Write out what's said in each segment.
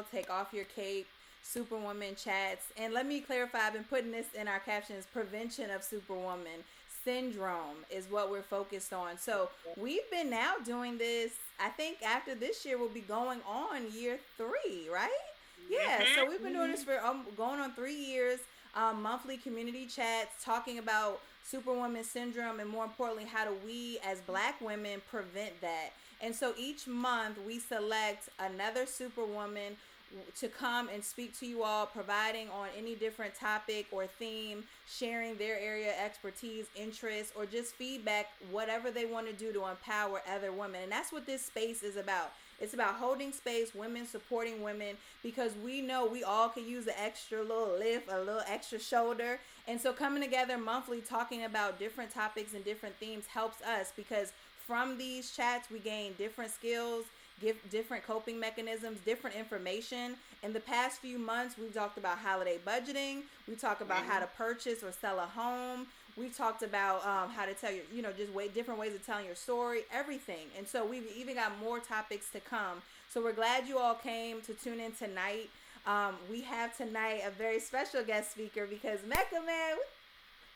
smile, take off your cape, Superwoman chats. And let me clarify, I've been putting this in our captions, prevention of Superwoman Syndrome is what we're focused on. So we've been now doing this, I think after this year we'll be going on year 3, right? Yeah, so we've been doing this for going on 3 years, monthly community chats talking about Superwoman Syndrome, and more importantly, how do we as black women prevent that? And so each month we select another Superwoman to come and speak to you all, providing on any different topic or theme, sharing their area of expertise, interest, or just feedback, whatever they want to do to empower other women. And that's what this space is about. It's about holding space, women supporting women, because we know we all could use an extra little lift, a little extra shoulder. And so coming together monthly, talking about different topics and different themes helps us, because from these chats we gain different skills, give different coping mechanisms, different information. In the past few months, we've talked about holiday budgeting. We talked about how to purchase or sell a home. We talked about how to tell just different ways of telling your story, everything. And so we've even got more topics to come. So we're glad you all came to tune in tonight. We have tonight a very special guest speaker, because Mecca, man,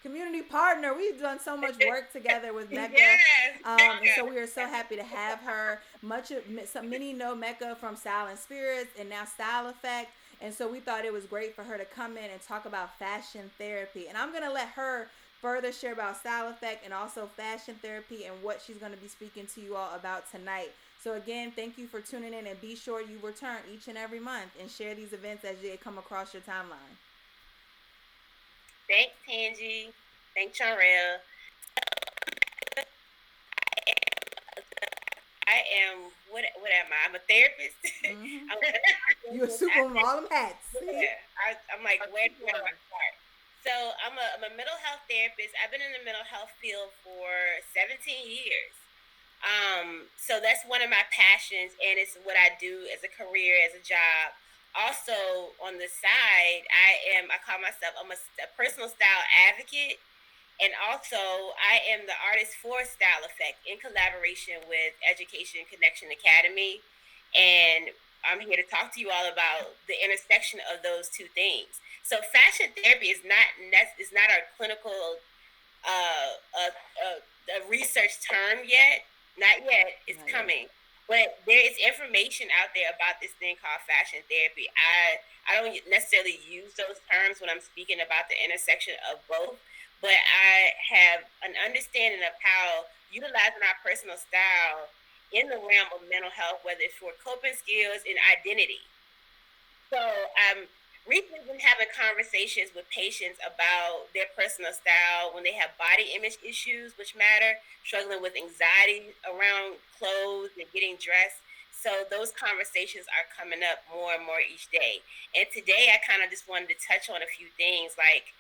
community partner. We've done so much work together with Mecca. Yes, and so we are so happy to have her. Many know Mecca from Style and Spirits and now Style Affect. And so we thought it was great for her to come in and talk about fashion therapy. And I'm going to let her further share about Style Affect and also fashion therapy and what she's going to be speaking to you all about tonight. So again, thank you for tuning in, and be sure you return each and every month and share these events as they come across your timeline. Thanks, Tangi. Thanks, Chanrel. I am, what am I? I'm a therapist. You're a Superwoman, all them hats. Yeah, I'm like, where do I start? So I'm a mental health therapist. I've been in the mental health field for 17 years. So that's one of my passions, and it's what I do as a career, as a job. Also, on the side, I call myself, I'm a personal style advocate. And also, I am the artist for Style Affect in collaboration with Education Connection Academy. And I'm here to talk to you all about the intersection of those two things. So fashion therapy is not our clinical a research term yet. Not yet. It's coming. But there is information out there about this thing called fashion therapy. I don't necessarily use those terms when I'm speaking about the intersection of both, but I have an understanding of how utilizing our personal style in the realm of mental health, whether it's for coping skills and identity. So recently been having conversations with patients about their personal style when they have body image issues, which matter, struggling with anxiety around clothes and getting dressed. So those conversations are coming up more and more each day. And today I kind of just wanted to touch on a few things like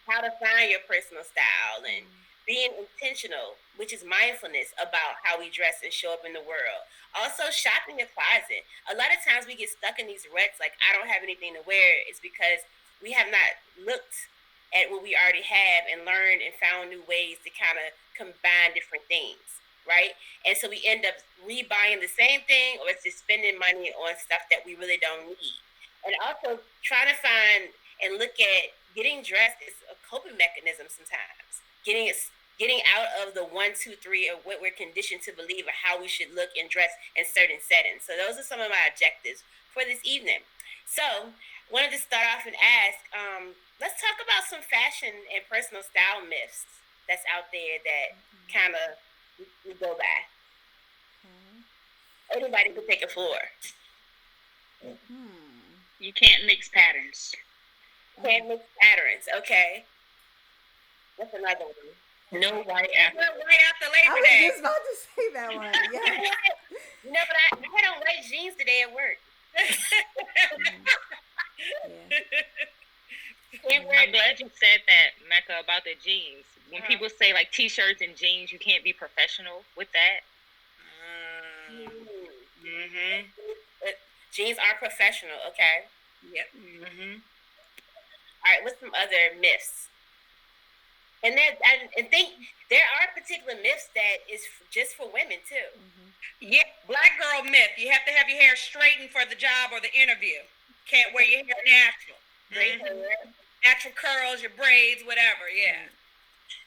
how to find your personal style and being intentional, which is mindfulness about how we dress and show up in the world. Also, shopping your closet. A lot of times we get stuck in these ruts, like I don't have anything to wear. It's because we have not looked at what we already have and learned and found new ways to kind of combine different things, right? And so we end up rebuying the same thing, or it's just spending money on stuff that we really don't need. And also trying to find and look at getting dressed is a coping mechanism sometimes. Getting out of the 1, 2, 3 of what we're conditioned to believe or how we should look and dress in certain settings. So those are some of my objectives for this evening. So wanted to start off and ask, let's talk about some fashion and personal style myths that's out there that kind of we go by. Anybody can take a floor. You can't mix patterns. Can't mix patterns, okay. What's another one? No white after. No white after Labor Day. I was just about to say that one. Yeah. But I had on white jeans today at work. I'm glad you said that, Mecca, about the jeans. When people say like t-shirts and jeans, you can't be professional with that. Jeans are professional, okay? Yep. All right, what's some other myths? And think there are particular myths that is just for women too. Mm-hmm. Yeah, black girl myth. You have to have your hair straightened for the job or the interview. Can't wear your hair natural. Natural curls, your braids, whatever. Yeah.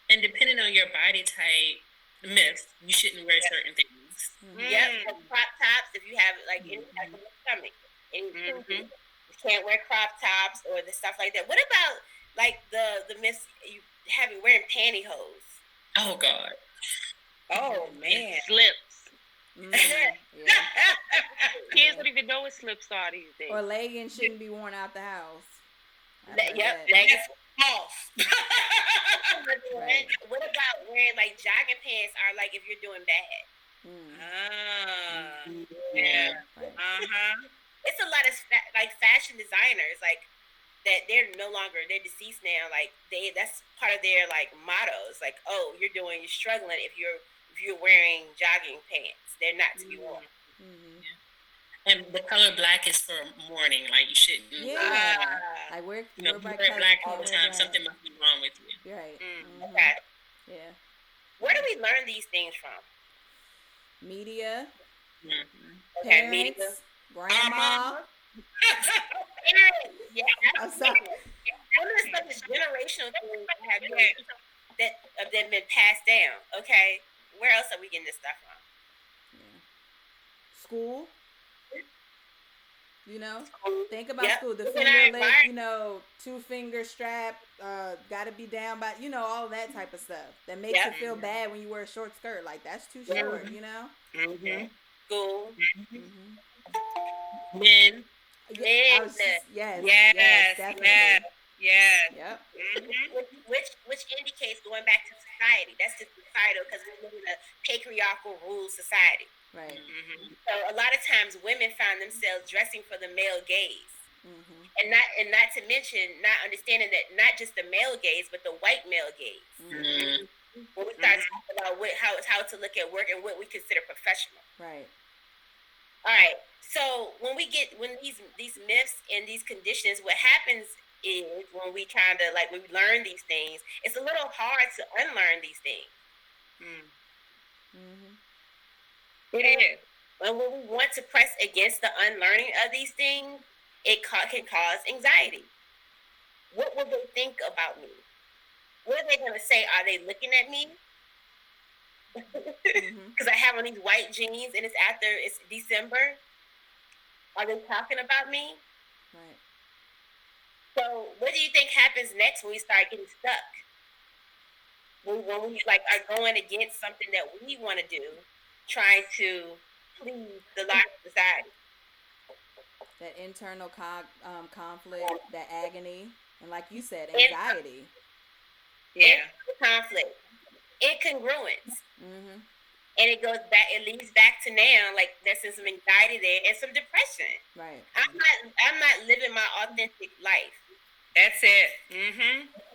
And depending on your body type, myths, you shouldn't wear certain things. Yep, like crop tops. If you have like any type of stomach, you can't wear crop tops or the stuff like that. What about like the myths you having wearing pantyhose? Oh God. Oh man. Slips. Yeah. Kids don't even know what slips are these days. Or leggings shouldn't be worn out the house. Yep, leggings off. Right. What about wearing like jogging pants? Are like if you're doing bad. Yeah. Right. It's a lot of like fashion designers like that. They're no longer, they're deceased now. Like that's part of their like mottos. Like, oh, you're struggling if you're wearing jogging pants. They're not to be worn. And the color black is for mourning. Like you shouldn't. I wear wear black all the time. Something must be wrong with you. Right. Okay. Yeah. Where do we learn these things from? Media. Okay, Parents, media. Grandma. Yeah. I'm sorry. One of the stuff is generational things that have been passed down. Okay. Where else are we getting this stuff from? School. Think about school. The Look at finger our lick, 2-finger strap, gotta be down by, all that type of stuff. That makes you feel bad when you wear a short skirt. Like, that's too short, School. Men. Yes, definitely. Yes. Yep. Which indicates going back to society. That's the societal, because we live in a patriarchal rule society. Right. So a lot of times women find themselves dressing for the male gaze, and not to mention not understanding that not just the male gaze but the white male gaze. When we start talking about how to look at work and what we consider professional. Right. All right. So when these myths and these conditions, what happens is when we when we learn these things, it's a little hard to unlearn these things. It is. And when we want to press against the unlearning of these things, it can cause anxiety. What will they think about me? What are they going to say? Are they looking at me? Because I have on these white jeans and it's December. Are they talking about me? Right. So what do you think happens next when we start getting stuck? When we are going against something that we want to do, trying to please the larger society. That internal conflict, that agony, and like you said, anxiety. Conflict, incongruence, and it goes back. It leads back to now, like there's some anxiety there and some depression. Right. I'm not living my authentic life. That's it.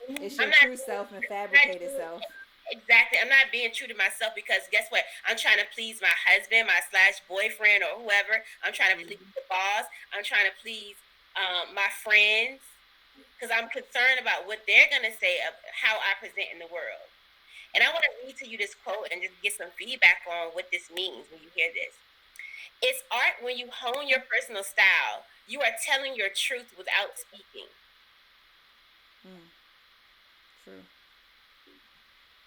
It's your true self and fabricated self. Exactly. I'm not being true to myself because guess what? I'm trying to please my husband, my /boyfriend or whoever. I'm trying to please the boss. I'm trying to please my friends because I'm concerned about what they're going to say of how I present in the world. And I want to read to you this quote and just get some feedback on what this means when you hear this. It's art when you hone your personal style. You are telling your truth without speaking. True.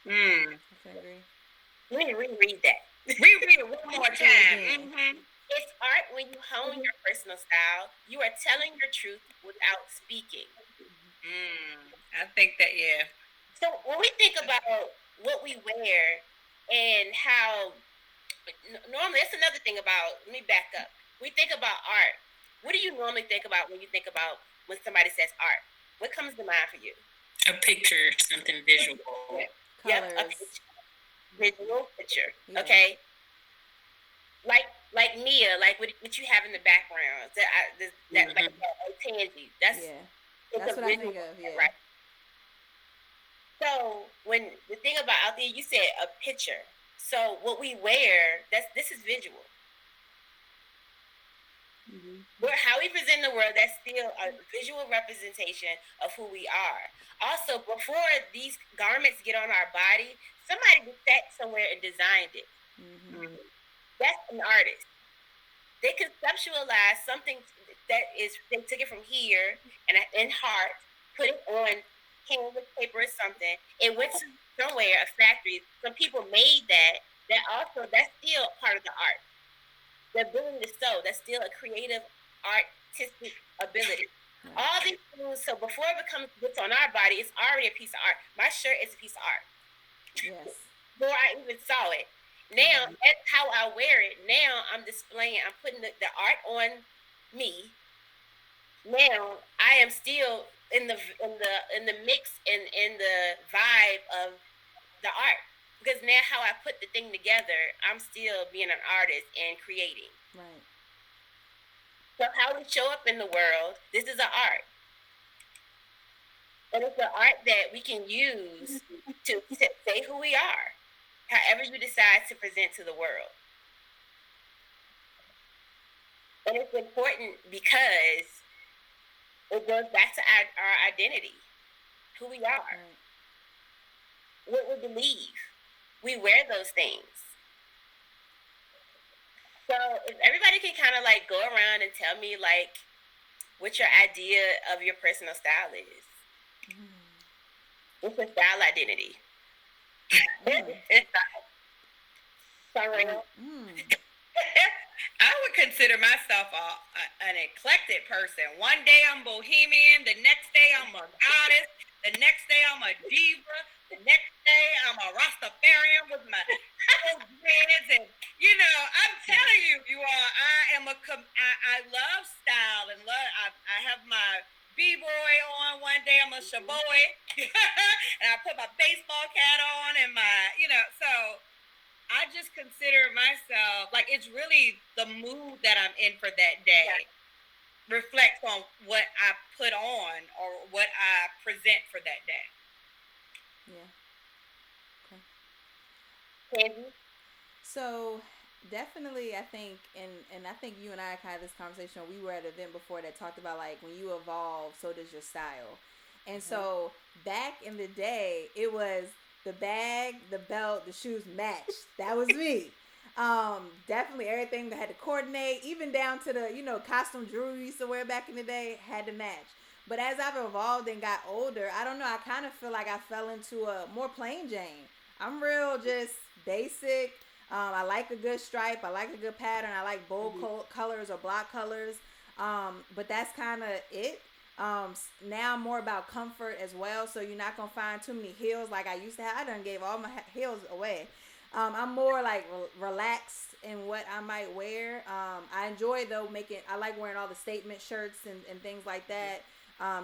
I agree. Let me reread that. Reread it one more time. It's art when you hone your personal style. You are telling your truth without speaking. I think that, yeah. So when we think about what we wear and how, normally, that's another thing about, let me back up. We think about art. What do you normally think about when you think about when somebody says art? What comes to mind for you? A picture, something visual. Yep, a picture. Visual picture. Yeah. Okay. Like Mia, like what you have in the background. That like Tangy. That's what I think of. Yeah. Right. So when the thing about out there, you said a picture. So what we wear, this is visual. How we present in the world, that's still a visual representation of who we are. Also, before these garments get on our body, somebody sat somewhere and designed it. Mm-hmm. That's an artist. They conceptualized something that is, they took it from here and in heart, put it on canvas, paper, or something. It went to somewhere, a factory. Some people made that. That's still part of the art. The ability to sew, that's still a creative, artistic ability. Right. All these things, so before it gets on our body, it's already a piece of art. My shirt is a piece of art. Yes. Before I even saw it. Now, that's how I wear it. Now I'm displaying, I'm putting the art on me. Now I am still in the mix and in the vibe of the art. Because now how I put the thing together, I'm still being an artist and creating. Right. So how we show up in the world, this is an art. And it's an art that we can use to say who we are, however you decide to present to the world. And it's important because it goes back to our identity, who we are, what we believe. We wear those things. So if everybody can kind of like go around and tell me like what your idea of your personal style is. What's your style identity? Sorry. I would consider myself an eclectic person. One day I'm bohemian, the next day I'm a goddess, the next day I'm a diva, the next day I'm a Rastafarian with my dreads, and I'm telling you all, I love style and love. I have my B-boy on one day. I'm a shaboy, and I put my baseball cap on and my, so I just consider myself like it's really the mood that I'm in for that day reflects on what I put on or what I present for that day. Yeah. Okay. So definitely, I think, and I think you and I had this conversation. We were at an event before that talked about like when you evolve, so does your style. And so back in the day, it was the bag, the belt, the shoes matched. That was me. Definitely everything that had to coordinate, even down to the costume jewelry we used to wear back in the day had to match. But as I've evolved and got older, I don't know, I kind of feel like I fell into a more plain Jane. I'm real just basic. I like a good stripe. I like a good pattern. I like bold colors or block colors. But that's kind of it. Now I'm more about comfort as well. So you're not going to find too many heels like I used to have. I done gave all my heels away. I'm more like relaxed in what I might wear. I enjoy though I like wearing all the statement shirts and things like that.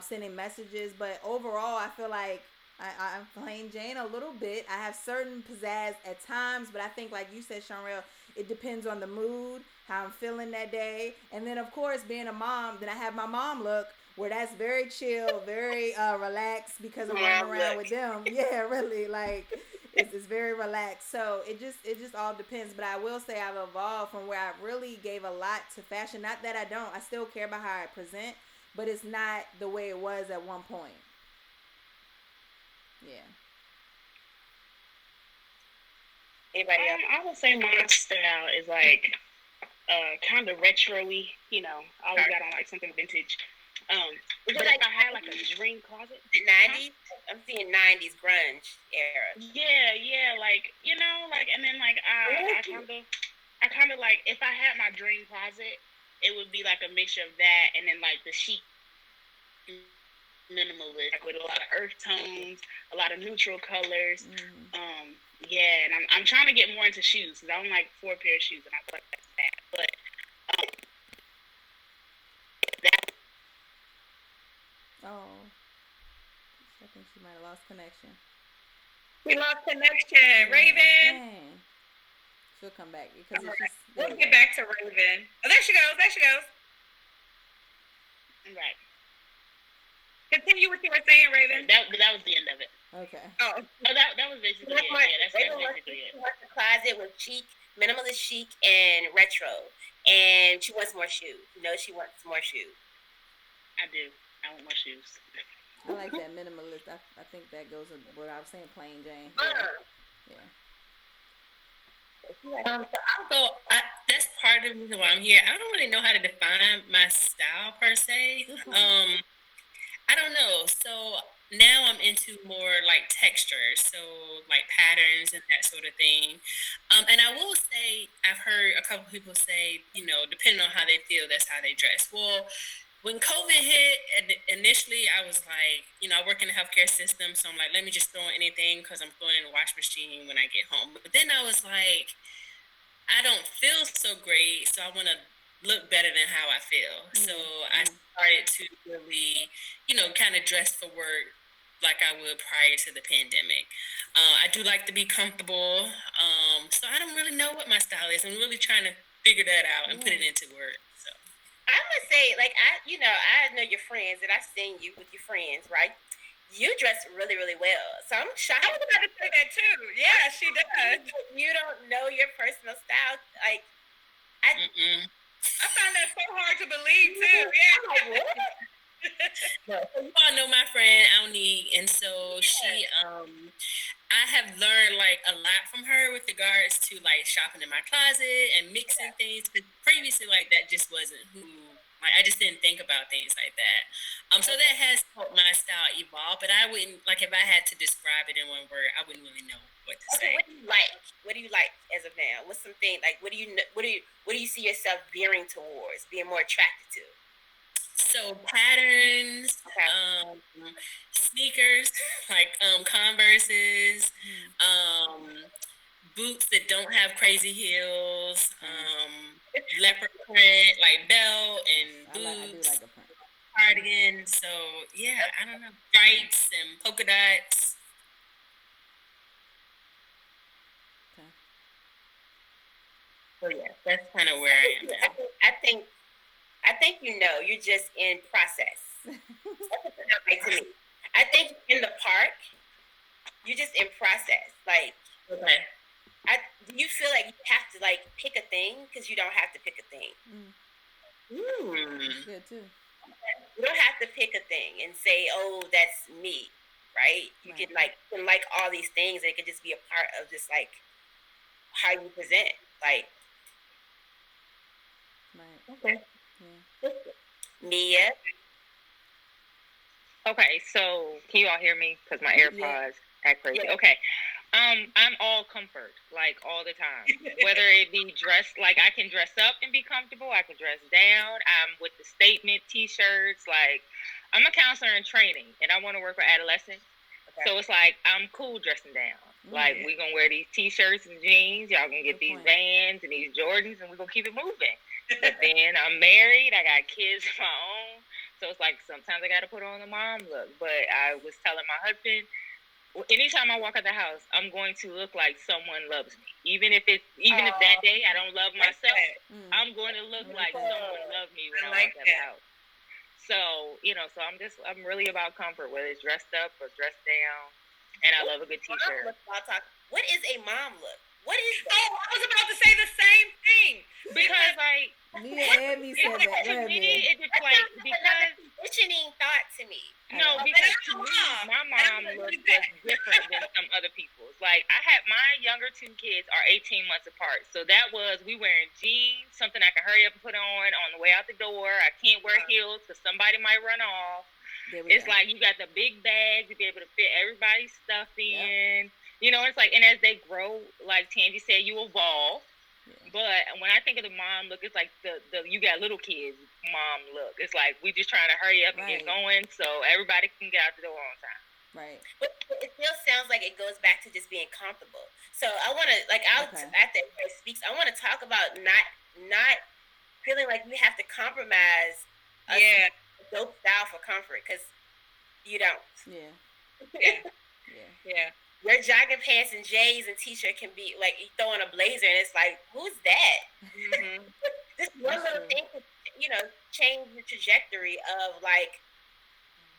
Sending messages. But overall, I feel like I'm plain Jane a little bit. I have certain pizzazz at times, but I think like you said, Shanrell, it depends on the mood, how I'm feeling that day. And then of course, being a mom, then I have my mom look where that's very chill, very relaxed because I'm running around with them. Yeah, really, like it's very relaxed. So it just all depends. But I will say I've evolved from where I really gave a lot to fashion. Not that I don't. I still care about how I present, but it's not the way it was at one point. Yeah. Anybody else? I would say my style is like kind of retro-y, I always got on like something vintage. But like, if I had like a dream closet, 90s, I'm seeing 90s grunge era. Yeah, like and then like I kind of like if I had my dream closet, it would be like a mixture of that and then like the chic minimalist, like with a lot of earth tones, a lot of neutral colors. And I'm trying to get more into shoes because I own like 4 pair of shoes and I feel like that's bad. But I think she might have lost connection. We lost connection, Raven. Dang. She'll come back because we'll get back to Raven. Oh, there she goes. Right. Continue what you were saying, Raven. That was the end of it. Okay. Oh, that was basically it. Yeah, that's basically it. The closet with chic, minimalist chic, and retro. and she wants more shoes. She wants more shoes. I do. I want more shoes. I like that minimalist. I think that goes with what I was saying, plain Jane. Yeah. That's part of the reason why I'm here. I don't really know how to define my style per se. I don't know. So now I'm into more like textures, so like patterns and that sort of thing. And I will say, I've heard a couple people say, depending on how they feel, that's how they dress. Well, when COVID hit, initially I was like, I work in the healthcare system, so I'm like, let me just throw in anything because I'm throwing in the wash machine when I get home. But then I was like, I don't feel so great, so I want to look better than how I feel. So I started to really, kind of dress for work like I would prior to the pandemic. I do like to be comfortable, so I don't really know what my style is. I'm really trying to figure that out and put it into work. So I must say, like, I know your friends, and I've seen you with your friends, right? You dress really, really well. So I'm shocked. I was about to say that too. Yeah, she does. You don't know your personal style. Like, I found that so hard to believe too. Yeah. I'm like, what? You all know my friend Auni, and so she, I have learned like a lot from her with regards to like shopping in my closet and mixing things. But previously, like that just wasn't who. Like I just didn't think about things like that. So that has helped my style evolve. But I wouldn't like if I had to describe it in one word, I wouldn't really know what to say. What do you like? What do you like as of now? What's something like? What do you see yourself veering towards, being more attracted to? So patterns, sneakers, like Converses, boots that don't have crazy heels, leopard print, like belt and boots, I do like a print. cardigan. So yeah, I don't know, stripes and polka dots. Okay. So yeah, that's kind of where I am now. I think you're just in process. Like, to me, I think in the park, you're just in process. Like, Okay. Do you feel like you have to like pick a thing because you don't have to pick a thing? That's good too. You don't have to pick a thing and say, "Oh, that's me," right? You can like all these things, and it can just be a part of just like how you present. Like, Right. Okay. Yeah. Mia, Okay, so can you all hear me? Because my AirPods act crazy. Yeah. Okay. I'm all comfort, like all the time. Whether it be dressed, like I can dress up and be comfortable, I can dress down. I'm with the statement t-shirts. Like I'm a counselor in training, and I want to work with adolescents. Okay. So it's like I'm cool dressing down. Like we gonna wear these t-shirts and jeans. Y'all gonna get Good these point. Vans and these Jordans, and we gonna keep it moving. But then I'm married. I got kids of my own. So it's like sometimes I got to put on the mom look. But I was telling my husband, anytime I walk out the house, I'm going to look like someone loves me. Even if that day I don't love myself, I'm going to look like someone loves me when I walk out the house. So, I'm really about comfort, whether it's dressed up or dressed down. And I love a good t-shirt. What is a mom look? What is that? Oh, I was about to say the same thing. Because like Mia and me said that. Go to ahead, me, Mia. it's like because conditioning thought to me. no, because to me, my mom looks just different than some other people's. Like I had my younger two kids are 18 months apart, so that was we wearing jeans, something I can hurry up and put on the way out the door. I can't wear heels because somebody might run off. It's like you got the big bag to be able to fit everybody's stuff in. It's like, and as they grow, like Tangi said, you evolve. But when I think of the mom look, it's like the you got little kids mom look. It's like we just trying to hurry up and get going so everybody can get out the door on time. Right. But it still sounds like it goes back to just being comfortable. So I want to after it speaks, I want to talk about not feeling like you have to compromise a dope style for comfort because you don't. Yeah. Yeah. Your jogging pants and J's and t-shirt can be like you throw on a blazer and it's like, who's that? This one little thing could, change the trajectory of like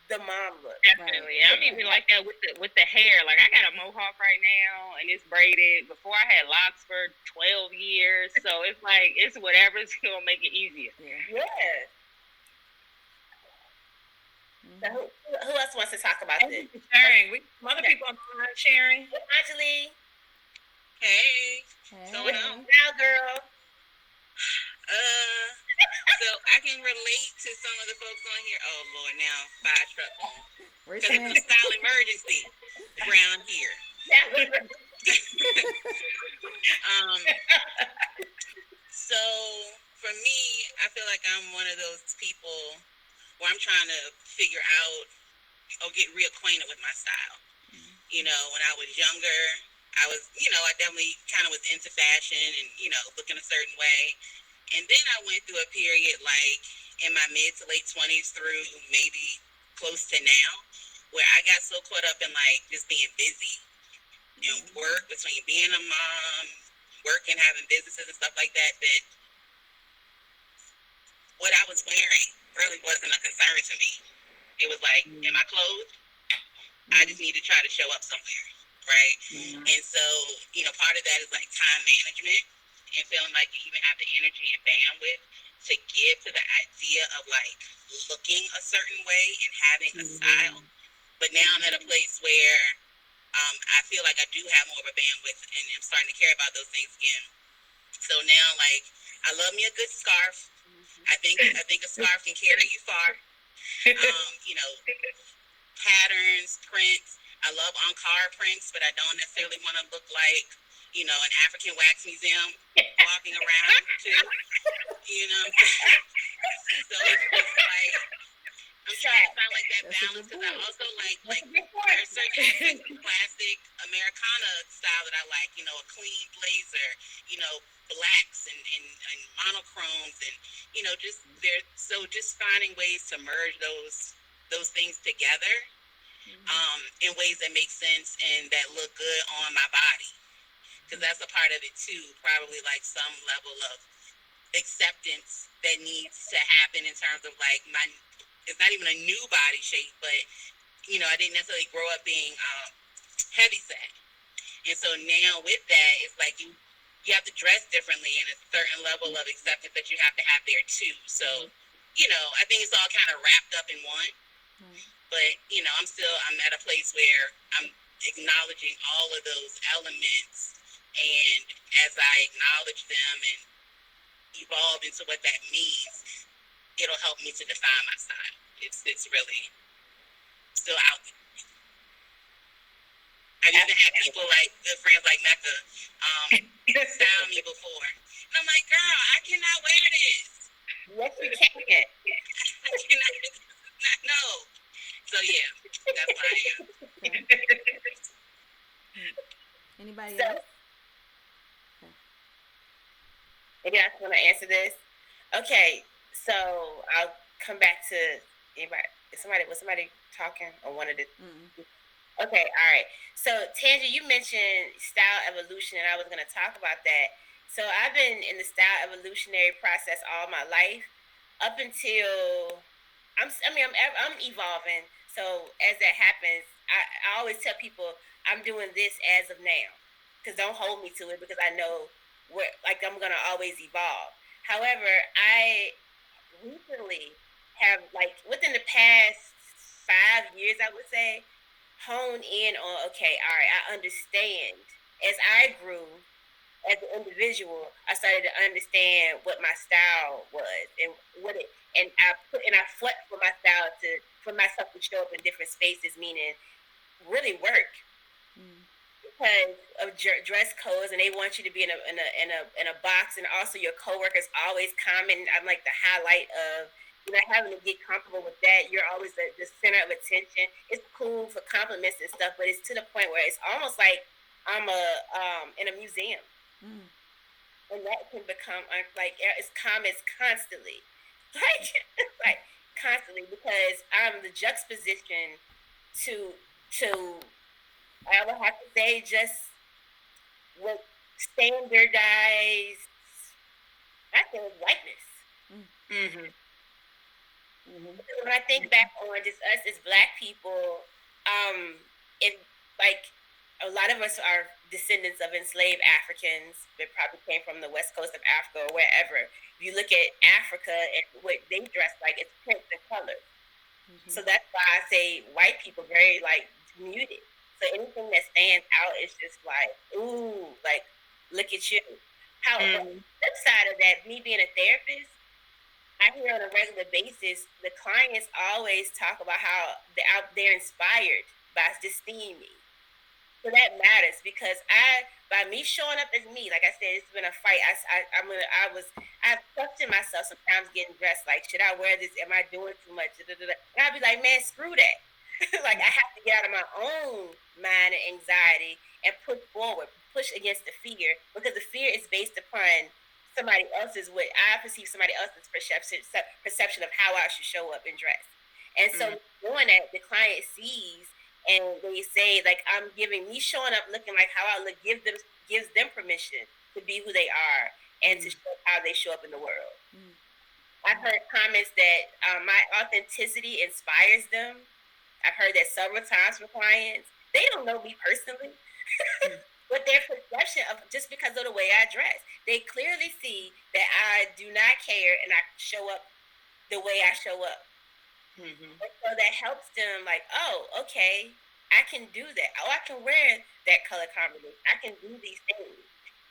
the mom look. Definitely. Right. I'm even like that with the hair. Like I got a mohawk right now and it's braided. Before I had locks for 12 years. So it's like it's whatever's gonna make it easier. Yeah. So who else wants to talk about this? Sharing. Some other people on the line sharing. Anjali. Hey. Going on now, girl. So I can relate to some of the folks on here. Oh Lord, now fire truck on. Because it's a style emergency around here. So for me, I feel like I'm one of those people where I'm trying to figure out or get reacquainted with my style. You know, when I was younger, I was, I definitely kind of was into fashion and, looking a certain way. And then I went through a period like in my mid to late 20s through maybe close to now where I got so caught up in like just being busy and work between being a mom, work and having businesses and stuff like that, that what I was wearing really wasn't a concern to me. It was like, am I clothed? I just need to try to show up somewhere, right? And so, part of that is like time management and feeling like you even have the energy and bandwidth to give to the idea of like looking a certain way and having a style. But now I'm at a place where I feel like I do have more of a bandwidth and I'm starting to care about those things again. So now, like, I love me a good scarf. I think a scarf can carry you far. Patterns, prints. I love on-car prints, but I don't necessarily want to look like, an African wax museum walking around too. So it's like I'm trying to find like that balance because I also like there are certain classic Americana style that I like. A clean blazer, blacks and monochromes and just finding ways to merge those things together in ways that make sense and that look good on my body. Because that's a part of it too, probably like some level of acceptance that needs to happen in terms of like it's not even a new body shape, but I didn't necessarily grow up being heavy set. And so now with that, it's like you have to dress differently and a certain level of acceptance that you have to have there too. So, I think it's all kind of wrapped up in one. But, I'm at a place where I'm acknowledging all of those elements. And as I acknowledge them and evolve into what that means, it'll help me to define my style. It's really still out there. I used to have people like good friends like Mecca style me before. And I'm like, girl, I cannot wear this. Yes, you can. I cannot. No. So yeah, that's what I am. Anybody else? Maybe I want to answer this. Okay, so I'll come back to anybody. Was somebody talking or wanted to? Okay, all right. So Tangi, you mentioned style evolution, and I was going to talk about that. So I've been in the style evolutionary process all my life, up until I'm evolving. So as that happens, I always tell people I'm doing this as of now, because don't hold me to it because I know I'm gonna always evolve. However, I recently have within the past 5 years, I would say, honed in on I understand. As I grew as an individual, I started to understand what my style was and I fought for my style for myself to show up in different spaces, meaning really work. Because of dress codes, and they want you to be in a box, and also your coworkers always comment. I'm like the highlight of having to get comfortable with that. You're always the center of attention. It's cool for compliments and stuff, but it's to the point where it's almost like I'm in a museum, and that can become it's comments constantly, like constantly, because I'm the juxtaposition to. I would have to say just with standardized, I think, whiteness. When I think back on just us as Black people, if like a lot of us are descendants of enslaved Africans that probably came from the west coast of Africa or wherever. If you look at Africa and what they dress like, it's prints and colors. So that's why I say white people very like muted. So anything that stands out is just like, ooh, like look at you. However, the flip side of that, me being a therapist, I hear on a regular basis the clients always talk about how they're inspired by just seeing me. So that matters because by me showing up as me, like I said, it's been a fight. I've questioned myself sometimes getting dressed. Like, should I wear this? Am I doing too much? And I'd be like, man, screw that. Like, I have to get out of my own mind and anxiety and push against the fear, because the fear is based upon somebody else's, what I perceive somebody else's perception of how I should show up and dress. And so doing that, the client sees and they say, like, I'm giving me showing up looking like how I look, gives them permission to be who they are and to show how they show up in the world. I've heard comments that my authenticity inspires them. I've heard that several times from clients. They don't know me personally, but their perception of just because of the way I dress, they clearly see that I do not care and I show up the way I show up. And so that helps them, like, oh, okay, I can do that. Oh, I can wear that color combination. I can do these things.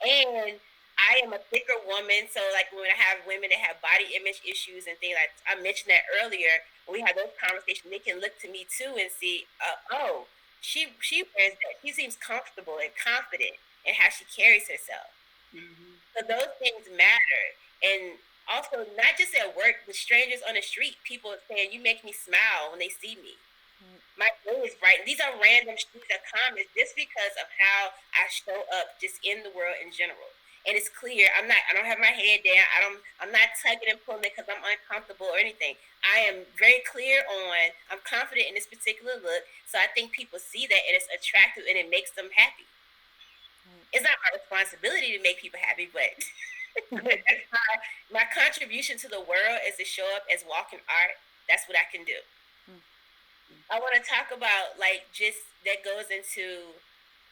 And I am a thicker woman, so like when I have women that have body image issues and things, like I mentioned that earlier, when we have those conversations, they can look to me too and see, oh, she wears that. She seems comfortable and confident in how she carries herself. So those things matter. And also, not just at work, but strangers on the street, people saying, you make me smile when they see me. My day is bright. These are random streets of comments just because of how I show up just in the world in general. And it's clear, I don't have my head down. I'm not tugging and pulling because I'm uncomfortable or anything. I am very clear I'm confident in this particular look. So I think people see that and it's attractive and it makes them happy. It's not my responsibility to make people happy, but my contribution to the world is to show up as walking art. That's what I can do. I want to talk about like just that goes into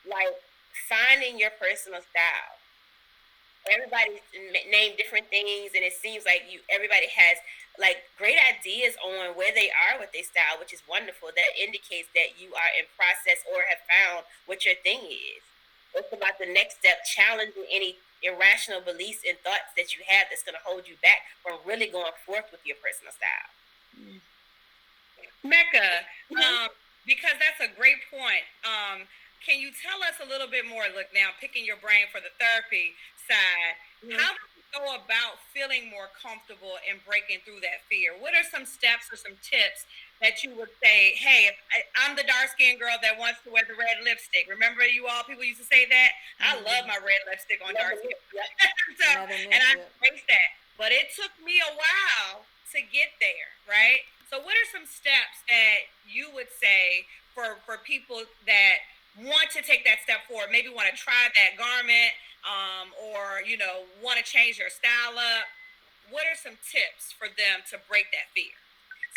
like finding your personal style. Everybody named different things, and it seems like everybody has like great ideas on where they are with their style, which is wonderful. That indicates that you are in process or have found what your thing is. It's about the next step, challenging any irrational beliefs and thoughts that you have that's going to hold you back from really going forth with your personal style. Mecca, because that's a great point. Can you tell us a little bit more? Look, now picking your brain for the therapy side, how do you go about feeling more comfortable and breaking through that fear? What are some steps or some tips that you would say, hey, I'm the dark-skinned girl that wants to wear the red lipstick. Remember people used to say that? I love my red lipstick on dark skin. And I embrace that. But it took me a while to get there, right? So what are some steps that you would say for people that want to take that step forward, maybe want to try that garment, or, want to change their style up? What are some tips for them to break that fear?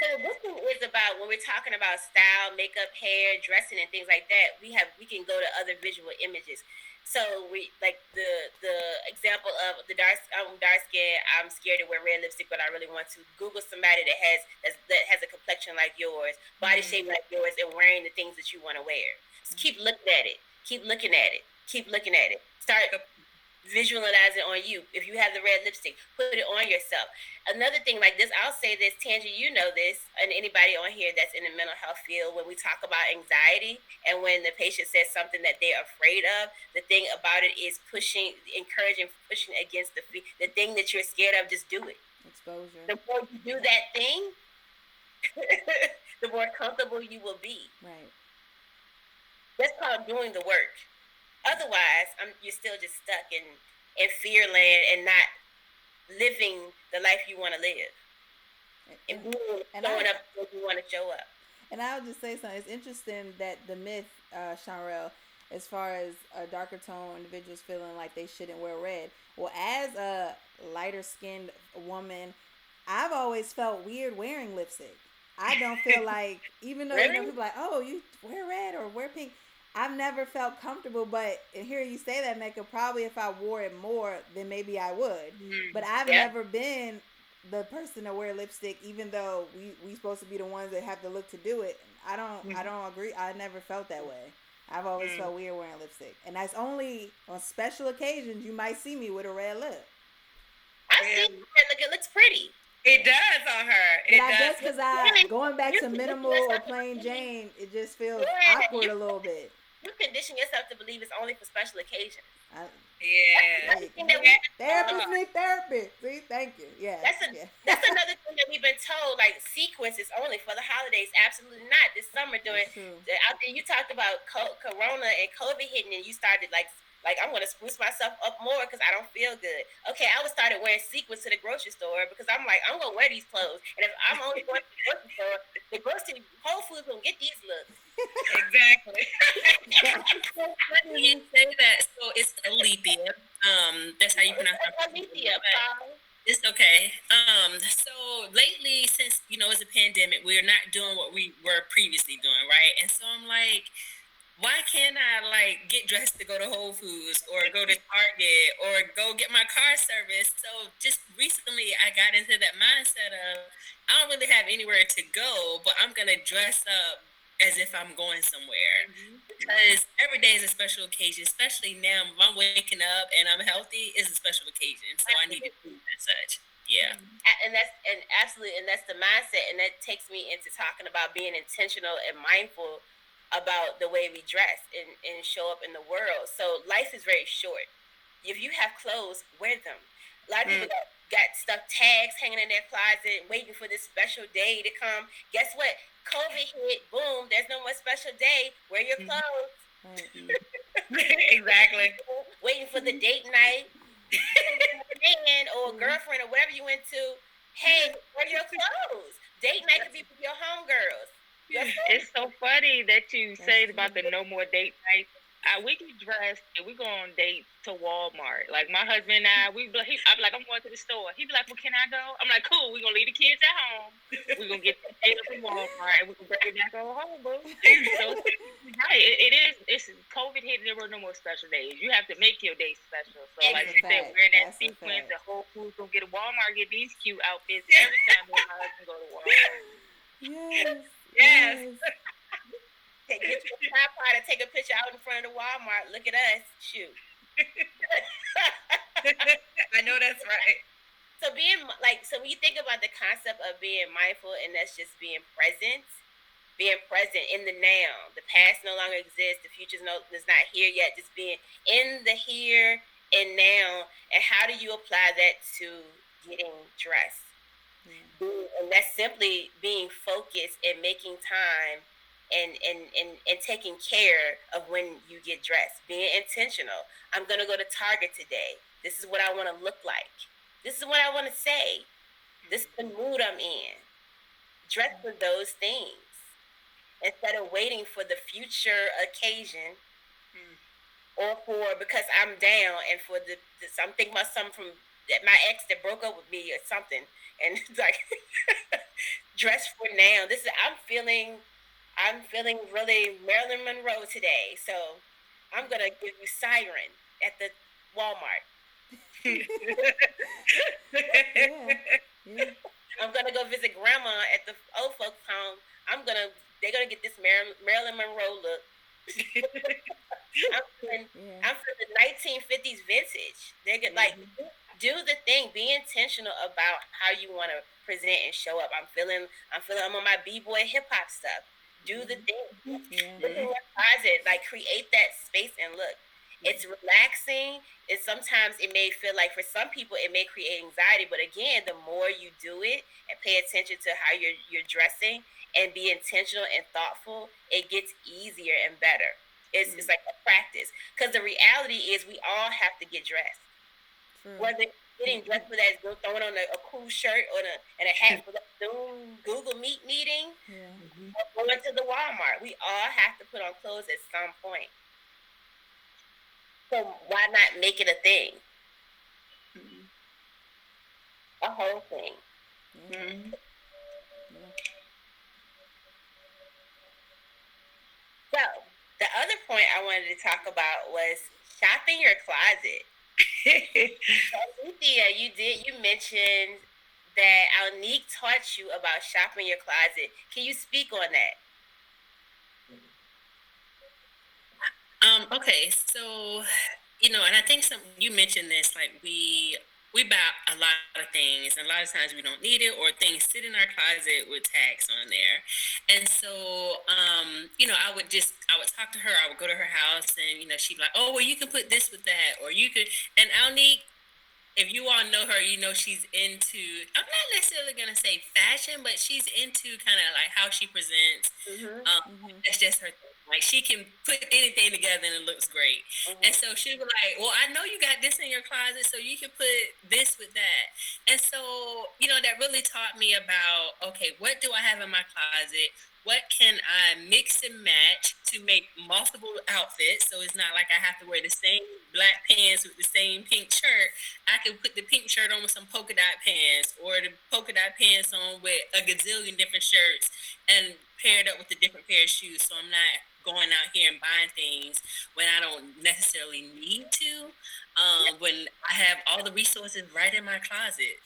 So this thing is about, when we're talking about style, makeup, hair, dressing, and things like that, we can go to other visual images. So we like the example of the dark skin. I'm scared to wear red lipstick, but I really want to. Google somebody that has a complexion like yours, body shape like yours, and wearing the things that you want to wear. So keep looking at it. Keep looking at it. Keep looking at it. Start visualize it on you. If you have the red lipstick, put it on yourself. Another thing like this, I'll say this, Tangi, you know this, and anybody on here that's in the mental health field, when we talk about anxiety and when the patient says something that they're afraid of, the thing about it is encouraging, pushing against the thing that you're scared of. Just do it. Exposure. The more you do that thing, the more comfortable you will be. Right. That's called doing the work. Otherwise, you're still just stuck in fearland and not living the life you want to live. And showing up when you want to show up. And I'll just say something. It's interesting that the myth, Shanrell, as far as darker tone individuals feeling like they shouldn't wear red. Well, as a lighter skinned woman, I've always felt weird wearing lipstick. I don't feel like, even though Really? people are like, oh, you wear red or wear pink. I've never felt comfortable, but and here you say that, Mecca, probably if I wore it more, then maybe I would. But I've Yeah. never been the person to wear lipstick, even though we supposed to be the ones that have to look to do it. I don't agree. I never felt that way. I've always felt weird wearing lipstick, and that's only on special occasions you might see me with a red lip. I see it looks pretty. It does on her. But It I does. guess because I going back to minimal or plain Jane, it just feels awkward a little bit. You condition yourself to believe it's only for special occasions. Yeah. Therapist need therapy. See, thank you. Yeah. That's another thing that we've been told. Like sequence is only for the holidays. Absolutely not. This summer during out there, you talked about Corona and COVID hitting, and you started like I'm gonna spruce myself up more because I don't feel good. Okay, I started wearing sequins to the grocery store because I'm like I'm gonna wear these clothes, and if I'm only going to the grocery store, the grocery Whole Foods gonna get these looks. Exactly. When you say that, so it's Alethea. That's how you pronounce it. Alethea, It's okay. So lately, since it's a pandemic, we're not doing what we were previously doing, right? And so I'm like, why can't I get dressed to go to Whole Foods or go to Target or go get my car serviced? So just recently, I got into that mindset of I don't really have anywhere to go, but I'm gonna dress up as if I'm going somewhere because every day is a special occasion. Especially now, if I'm waking up and I'm healthy, it's a special occasion. So I need to do and such. Yeah. And that's the mindset, and that takes me into talking about being intentional and mindful about the way we dress and show up in the world. So life is very short. If you have clothes, wear them. A lot of people got stuck tags hanging in their closet, waiting for this special day to come. Guess what? COVID hit, boom, there's no more special day. Wear your clothes. Exactly. Waiting for the date night. Man or girlfriend or whatever you into. Hey, wear your clothes. Date night could be for your homegirls. It's so funny that you say about the no more date night. We get dressed and we go on dates to Walmart. Like my husband and I, I'm like, I'm going to the store. He'd be like, well, can I go? I'm like, cool. We're gonna leave the kids at home. We're gonna get the date up in Walmart and we can bring it back on home, boo. So right, it's COVID hit. There were no more special days. You have to make your day special. So like you said, wearing that sequence, the Whole Foods gonna get a Walmart, get these cute outfits every time my husband go to Walmart. Yes. Get your tripod and take a picture out in front of the Walmart. Look at us. Shoot. I know that's right. So when you think about the concept of being mindful, and that's just being present in the now. The past no longer exists. The future is not here yet. Just being in the here and now. And how do you apply that to getting dressed? And that's simply being focused and making time and taking care of when you get dressed. Being intentional. I'm going to go to Target today. This is what I want to look like. This is what I want to say. This is the mood I'm in. Dress for those things instead of waiting for the future occasion or for because I'm down and for I'm thinking about something from my ex that broke up with me or something. And it's like dress for now. I'm feeling really Marilyn Monroe today. So I'm gonna give you Siren at the Walmart. I'm gonna go visit grandma at the old folks home. They're gonna get this Marilyn Monroe look. I'm for the 1950s vintage. They're gonna do the thing. Be intentional about how you want to present and show up. I'm on my b-boy hip hop stuff. Do the thing. Look in your closet. Create that space and look. It's relaxing. Sometimes it may feel like for some people it may create anxiety, but again, the more you do it and pay attention to how you're dressing and be intentional and thoughtful, it gets easier and better. It's like a practice. Because the reality is we all have to get dressed. Whether getting dressed for that, throwing on a cool shirt and a hat for the Zoom Google Meet meeting, or going to the Walmart, we all have to put on clothes at some point. So why not make it a thing? A whole thing. Yeah. Mm-hmm. Yeah. So the other point I wanted to talk about was shopping your closet. So, Cynthia, you mentioned that Alnique taught you about shopping your closet. Can you speak on that? Okay, so and I think you mentioned this, like we buy a lot of things, and a lot of times we don't need it, or things sit in our closet with tags on there. And so, I would talk to her, I would go to her house, and she'd be like, oh, well, you can put this with that, or you could, and Alnique, if you all know her, she's into, I'm not necessarily going to say fashion, but she's into kind of like how she presents. That's just her thing. Like, she can put anything together and it looks great. And so she'll be like, well, I know you got this in your closet, so you can put this with that. And so, that really taught me about, okay, what do I have in my closet? What can I mix and match to make multiple outfits? So it's not like I have to wear the same black pants with the same pink shirt. I can put the pink shirt on with some polka dot pants, or the polka dot pants on with a gazillion different shirts, and pair it up with a different pair of shoes. So I'm not going out here and buying things when I don't necessarily need to. When I have all the resources right in my closet,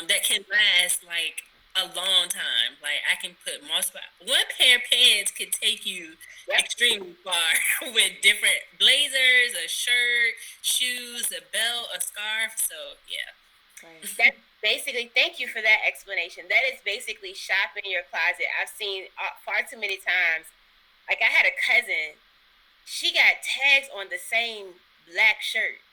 that can last like a long time. Like, I can put multiple. One pair of pants could take you extremely far with different blazers, a shirt, shoes, a belt, a scarf. So yeah. Right. That's basically, thank you for that explanation. That is basically shopping your closet. I've seen far too many times. Like, I had a cousin, she got tags on the same black shirt.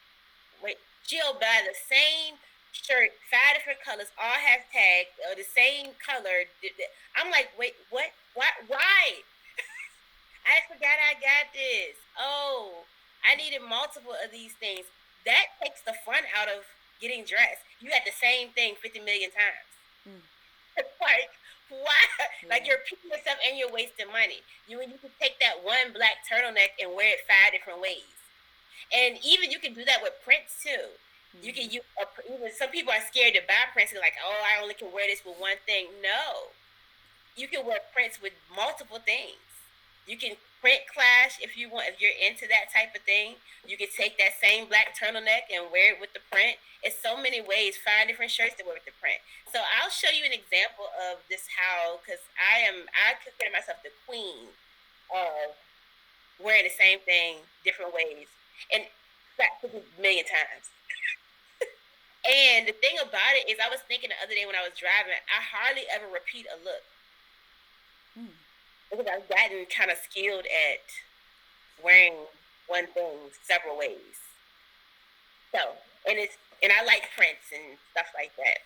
Wait, she'll buy the same shirt, 5 different colors, all have tags, or the same color. I'm like, wait, what? Why? I forgot I got this. Oh, I needed multiple of these things. That takes the fun out of getting dressed. You had the same thing 50 million times. Like, why? Like, you're picking yourself and you're wasting money. You can take that one black turtleneck and wear it 5 different ways. And even you can do that with prints too. You can use even some people are scared to buy prints. They're like, oh, I only can wear this with one thing. No, you can wear prints with multiple things. You can print clash if you want. If you're into that type of thing, you can take that same black turtleneck and wear it with the print. It's so many ways. 5 different shirts to wear with the print. So I'll show you an example of this because I consider myself the queen of wearing the same thing different ways and practically a million times. And the thing about it is, I was thinking the other day when I was driving, I hardly ever repeat a look. Because I've gotten kind of skilled at wearing one thing several ways. So, and I like prints and stuff like that.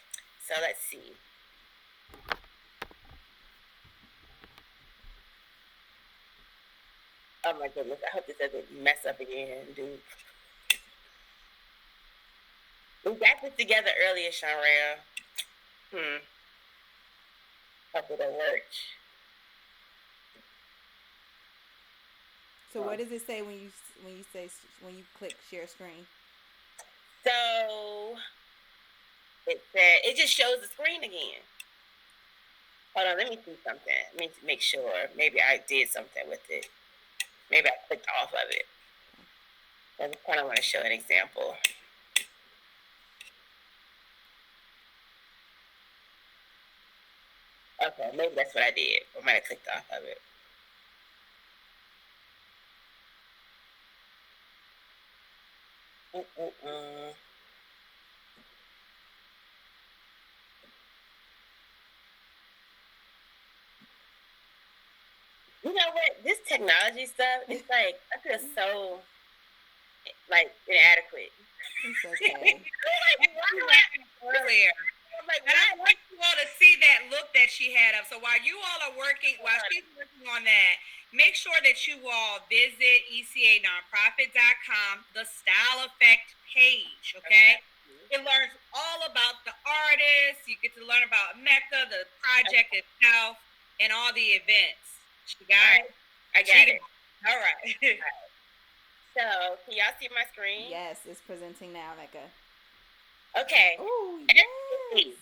So let's see. Oh my goodness, I hope this doesn't mess up again, dude. We got this together earlier, Shanrea. Hope it'll work. So what does it say when you click share screen? So it just shows the screen again. Hold on, let me see something. Let me make sure. Maybe I did something with it. Maybe I clicked off of it. I just kind of want to show an example. Okay, maybe that's what I did. I might have clicked off of it. You know what? This technology stuff, it's like, I feel so, like, inadequate. It's okay. Earlier. And I want you all to see that look that she had up. So while you all are working, while she's working on that, make sure that you all visit ECAnonprofit.com, the Style Affect page, okay? It learns all about the artists. You get to learn about Mecca, the project itself, and all the events. She got it? I got it. All right. So, can y'all see my screen? Yes, it's presenting now, Mecca. Okay. Oh, yes.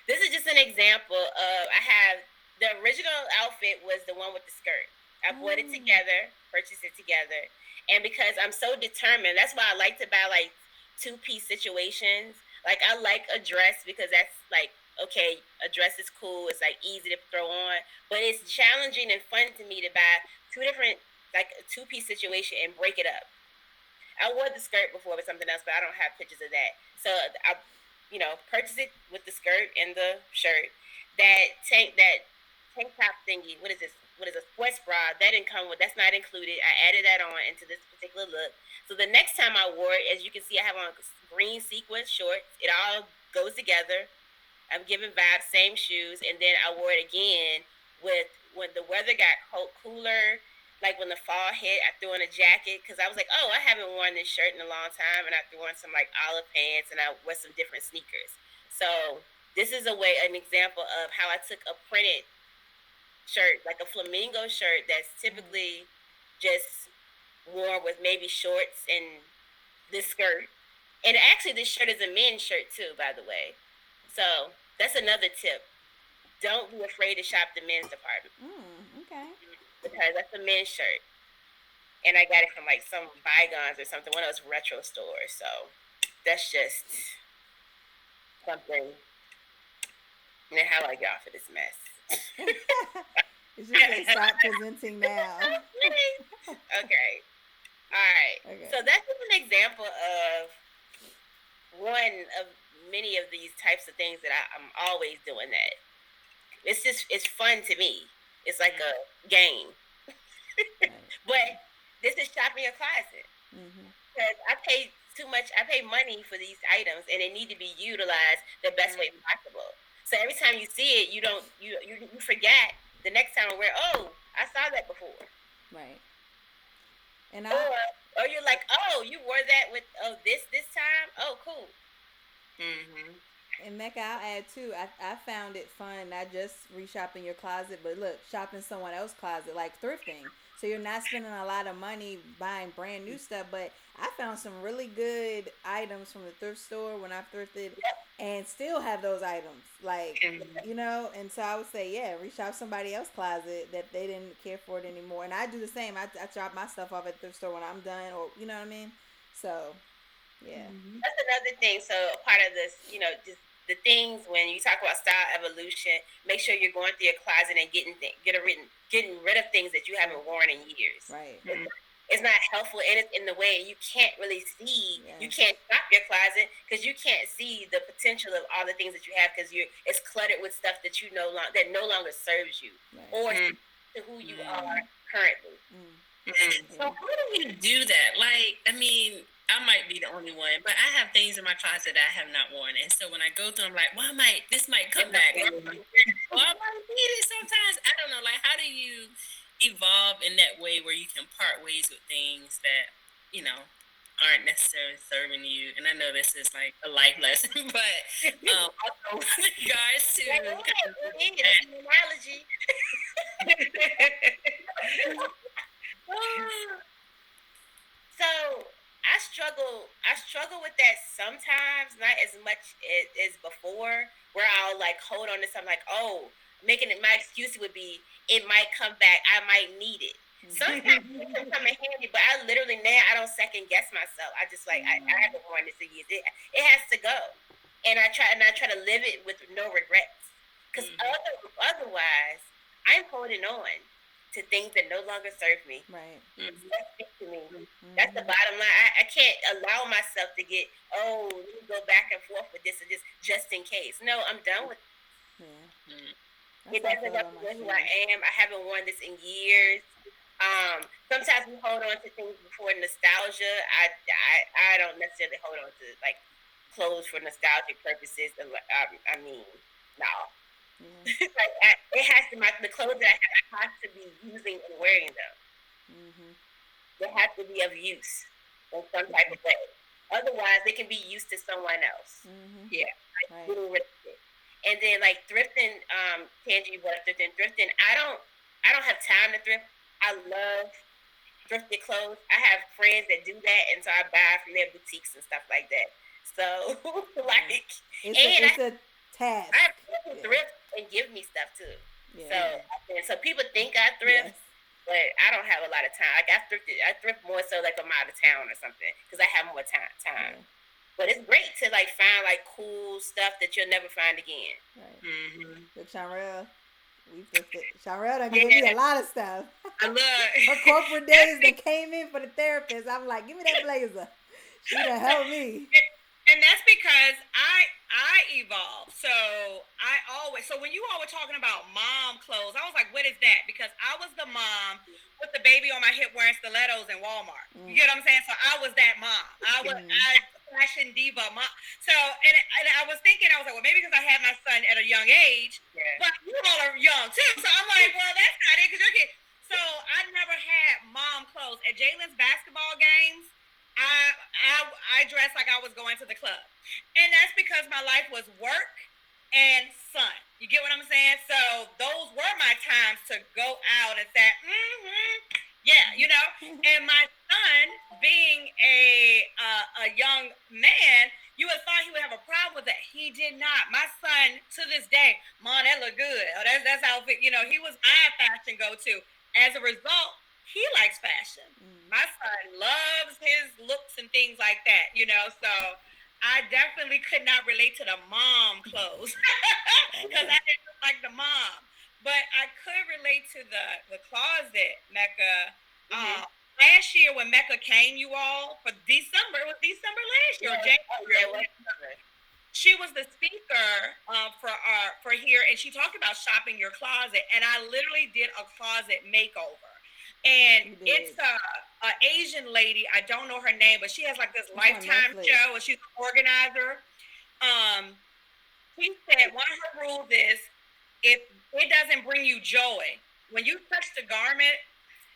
This is just an example of I have the original outfit was the one with the skirt. I put it together, purchased it together, and because I'm so determined, that's why I like to buy like 2-piece situations. Like I like a dress because that's like okay, a dress is cool. It's like easy to throw on, but it's challenging and fun to me to buy two different like a 2-piece situation and break it up. I wore the skirt before with something else, but I don't have pictures of that. So I, purchased it with the skirt and the shirt. That tank top thingy. What is this? What is a sports bra? That didn't come with. That's not included. I added that on into this particular look. So the next time I wore it, as you can see, I have on green sequin shorts. It all goes together. I'm giving vibes, same shoes, and then I wore it again with when the weather got cooler, like when the fall hit. I threw on a jacket because I was like, oh, I haven't worn this shirt in a long time, and I threw on some like olive pants and I wore some different sneakers. So this is an example of how I took a printed shirt, like a flamingo shirt that's typically just worn with maybe shorts and this skirt. And actually, this shirt is a men's shirt too, by the way. So that's another tip. Don't be afraid to shop the men's department. Okay. Because that's a men's shirt. And I got it from like some Bygones or something, one of those retro stores. So that's just something. And then how do I get off of this mess? It's just like stop presenting now. Okay. All right. Okay. So that's just an example of one of many of these types of things that I'm always doing that. It's fun to me. It's like a game. Right. But this is shopping a closet. Because I pay too much. I pay money for these items, and they need to be utilized the best way possible. So every time you see it, you forget the next time I wear. Oh, I saw that before. Right. And or you're like, oh, you wore that with this time. Oh, cool. And Mecca, I'll add too. I found it fun not just reshopping your closet, but look, shopping someone else's closet, like thrifting. So you're not spending a lot of money buying brand new stuff, but I found some really good items from the thrift store when I thrifted, and still have those items, like And so I would say, yeah, reshop somebody else's closet that they didn't care for it anymore. And I do the same. I drop my stuff off at the thrift store when I'm done, or you know what I mean. So, yeah. That's another thing. So part of this, just the things when you talk about style evolution, make sure you're going through your closet and getting rid of things that you haven't worn in years. Right. It's not helpful, and it's in the way you can't really see. You can't shop your closet because you can't see the potential of all the things that you have because it's cluttered with stuff that no longer serves you or to who you are currently. So how do you do that? Like, I mean, I might be the only one, but I have things in my closet that I have not worn, and so when I go through, I'm like, well, this might come back. Well, I might need it sometimes. I don't know. Like, how do you evolve in that way where you can part ways with things that aren't necessarily serving you? And I know this is like a life lesson, but also with regards to analogy. So I struggle with that sometimes, not as much as before, where I'll like hold on to something like, oh, making it my excuse would be it might come back, I might need it. Sometimes it can come in handy, but I literally now I don't second guess myself. I just like I haven't worn this in years. It has to go, and I try to live it with no regrets, because otherwise I'm holding on to things that no longer serve me. Right. That speaks to me. That's the bottom line. I can't allow myself to get, let me go back and forth with this and just in case. No, I'm done with it. It doesn't represent who I am. I haven't worn this in years. Sometimes we hold on to things before nostalgia. I don't necessarily hold on to like clothes for nostalgic purposes. I mean, no. Like it has to the clothes that I have to be using and wearing them. They have to be of use in some type of way. Otherwise, they can be used to someone else. Getting rid of it. And then like thrifting, Tangie, what thrifting? I don't have time to thrift. I love thrifted clothes. I have friends that do that, and so I buy from their boutiques and stuff like that. So like, it's a task. I have people thrift and give me stuff too. Yeah. So people think I thrift, Yes. but I don't have a lot of time. Like I thrift more so like I'm out of town or something because I have more time. Yeah. But it's great to like find like cool stuff that you'll never find again. Right. Mm-hmm. The Chanrel, Chanrel done gave me a lot of stuff. I love Her corporate days that came in for the therapist. I'm like, give me that blazer. She done helped me. And that's because I evolved. So when you all were talking about mom clothes, I was like, what is that? Because I was the mom with the baby on my hip wearing stilettos in Walmart. You get what I'm saying? So I was that mom. I fashion diva mom. So and I was thinking, I was like, well, maybe because I had my son at a young age, but you all are young too. So I'm like, well, that's not it because you're kids. So I never had mom clothes at Jalen's basketball games. I dressed like I was going to the club. And that's because my life was work and son. You get what I'm saying? So those were my times to go out and say, yeah, you know. And my son, being a young man, you would have thought he would have a problem with that. He did not. My son, to this day, Mom, that look good. Oh, that's outfit. You know, he was my fashion go-to. As a result, he likes fashion. My son loves his looks and things like that, you know. So I definitely could not relate to the mom clothes because I didn't look like the mom. But I could relate to the closet, Mecca. Last year when Mecca came, you all, for December, it was December last year, or January. She was the speaker for here, and she talked about shopping your closet. And I literally did a closet makeover. And it's a Asian lady. I don't know her name, but she has like this Lifetime show, and she's an organizer. She said one of her rules is if it doesn't bring you joy, when you touch the garment,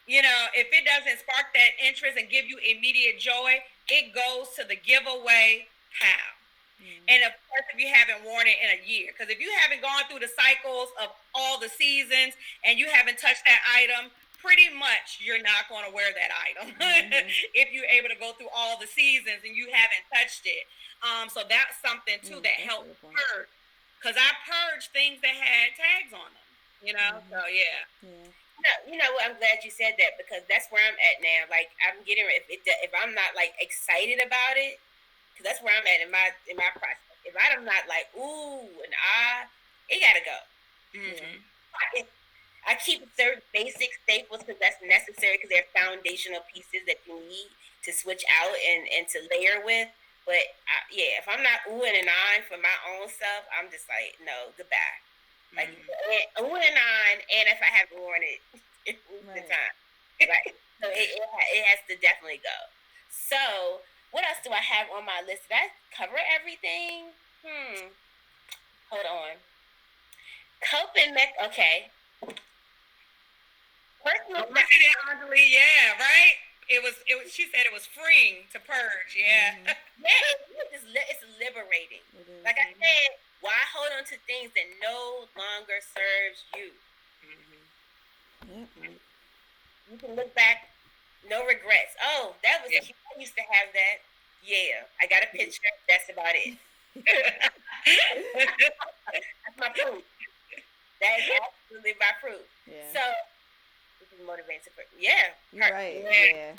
you know, if it doesn't spark that interest and give you immediate joy, it goes to the giveaway pile. And of course, if you haven't worn it in a year, because if you haven't gone through the cycles of all the seasons and you haven't touched that item, pretty much you're not going to wear that item if you're able to go through all the seasons and you haven't touched it. So that's something too that helped purge, because I purged things that had tags on them, you know. So yeah. You know what? I'm glad you said that because that's where I'm at now. Like I'm getting if I'm not like excited about it, because that's where I'm at in my process. If I'm not like ooh and it gotta go. I keep certain basic staples because that's necessary because they're foundational pieces that you need to switch out and to layer with. But if I'm not oohing and ahhing for my own stuff, I'm just like, no, goodbye. Like oohing and ahhing, and if I haven't worn it, it's the time. Right. So it has to definitely go. So what else do I have on my list? Did I cover everything? Hold on. Coping okay. Personal yeah, right? It was. She said it was freeing to purge. Yeah. It's liberating. Like I said, why hold on to things that no longer serves you? You can look back, no regrets. Oh, that was cute. I used to have that. Yeah, I got a picture. That's about it. That's my proof. That is absolutely my proof. Yeah. So. Motivating to right. Yeah.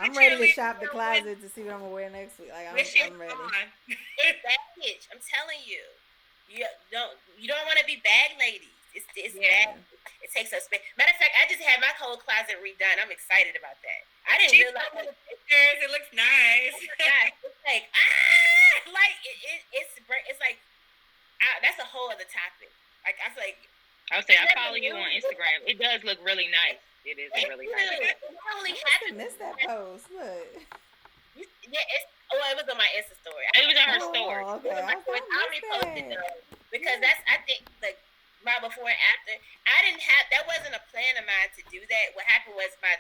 I'm ready to shop the closet to see what I'm gonna wear next week. Like I'm ready. It's baggage. I'm telling you. You don't want to be bag ladies. It's bad. It takes up space. Matter of fact, I just had my whole closet redone. I'm excited about that. I didn't realize pictures. It looks nice. Oh my gosh, it's like it's like that's a whole other topic. Like I feel like. I would say I follow you on Instagram. It does look really nice. It is really nice. I missed that post. Look. It was on my Insta story. It was on her story. Okay. I already posted though because that's I think like my before and after. That wasn't a plan of mine to do that. What happened was my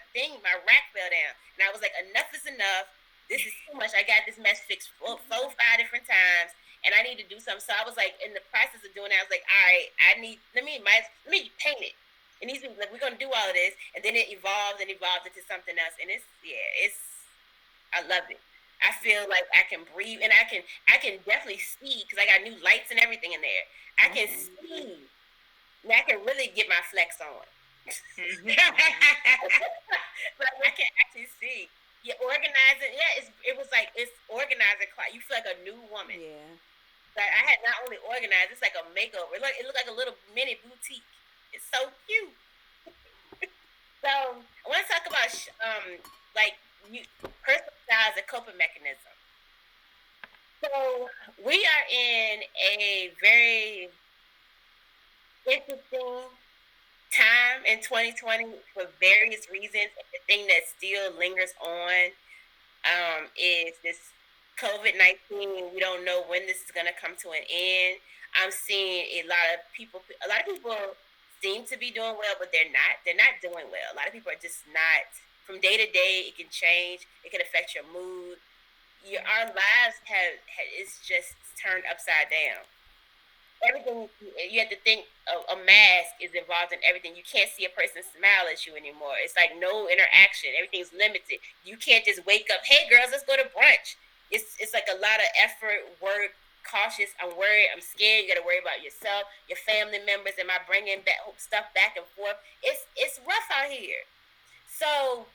rack fell down, and I was like, enough is enough. This is too much. I got this mess fixed 4-5 different times. And I need to do something. So I was like, in the process of doing that, I was like, all right, let me paint it. It needs to be like, we're going to do all of this. And then it evolved into something else. And I love it. I feel like I can breathe, and I can definitely see because I got new lights and everything in there. I can see, and I can really get my flex on. Like I can actually see. You organize it. Yeah, it was like it's organizing. You feel like a new woman. Yeah. Like I had not only organized, it's like a makeover. It looked like a little mini boutique. It's so cute. So I want to talk about like personal style as a coping mechanism. So we are in a very interesting time in 2020 for various reasons. The thing that still lingers on is this COVID-19. We don't know when this is going to come to an end. I'm seeing a lot of people seem to be doing well, but they're not doing well. A lot of people are just not. From day to day, it can change. It can affect your mood. Our lives it's just turned upside down. Everything you have to think a mask is involved in everything. You can't see a person smile at you anymore. It's like no interaction. Everything's limited. You can't just wake up, hey girls, let's go to brunch. It's like a lot of effort, work, cautious. I'm worried. I'm scared. You got to worry about yourself, your family members. Am I bringing stuff back and forth? It's rough out here. So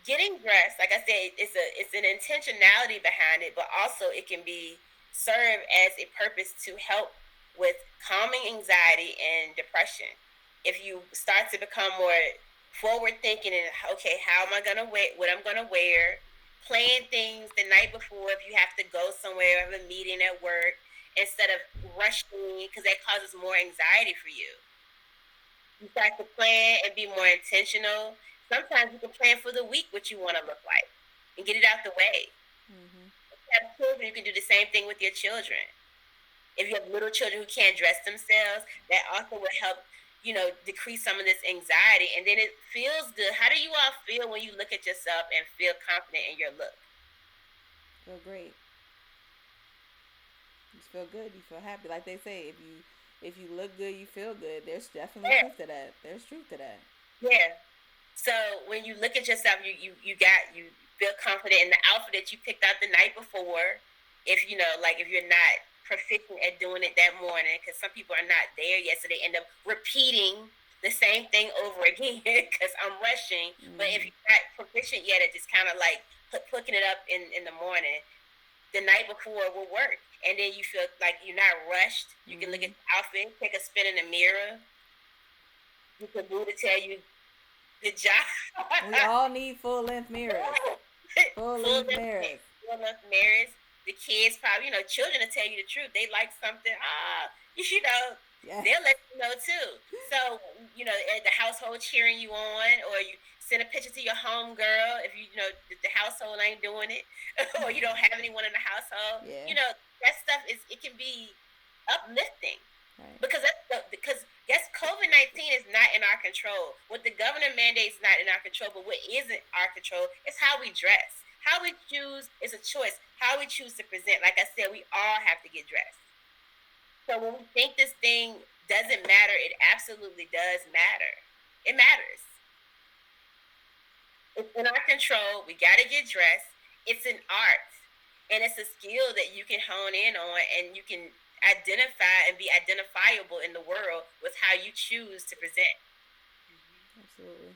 getting dressed, like I said, it's an intentionality behind it, but also it can be serve as a purpose to help with calming anxiety and depression. If you start to become more forward thinking and okay, how am I gonna wear what I'm gonna wear, plan things the night before if you have to go somewhere, have a meeting at work, instead of rushing because that causes more anxiety for you. You start to plan and be more intentional. Sometimes you can plan for the week what you want to look like and get it out the way. Mm-hmm. If you have children, you can do the same thing with your children. If you have little children who can't dress themselves, that also will help, decrease some of this anxiety. And then it feels good. How do you all feel when you look at yourself and feel confident in your look? Feel great. You feel good. You feel happy. Like they say, if you look good, you feel good. There's definitely truth to that. There's truth to that. Yeah. So when you look at yourself, you feel confident in the outfit that you picked out the night before. If if you're not proficient at doing it that morning, because some people are not there yet, so they end up repeating the same thing over again because I'm rushing. Mm-hmm. But if you're not proficient yet at just kind of like picking it up in the morning, the night before will work, and then you feel like you're not rushed. You can look at the outfit, take a spin in the mirror. You can do to tell you. Good job. We all need full-length mirrors. Full-length mirrors. Full-length mirrors. The kids probably, children will tell you the truth. They like something. They'll let you know too. So, the household cheering you on, or you send a picture to your home girl if the household ain't doing it, or you don't have anyone in the household. Yeah. That stuff it can be uplifting. Right. Because COVID-19 is not in our control. What the governor mandates is not in our control, but what is in our control is how we dress. How we choose is a choice. How we choose to present. Like I said, we all have to get dressed. So when we think this thing doesn't matter, it absolutely does matter. It matters. It's in our control. We got to get dressed. It's an art. And it's a skill that you can hone in on, and you can identify and be identifiable in the world with how you choose to present. Absolutely.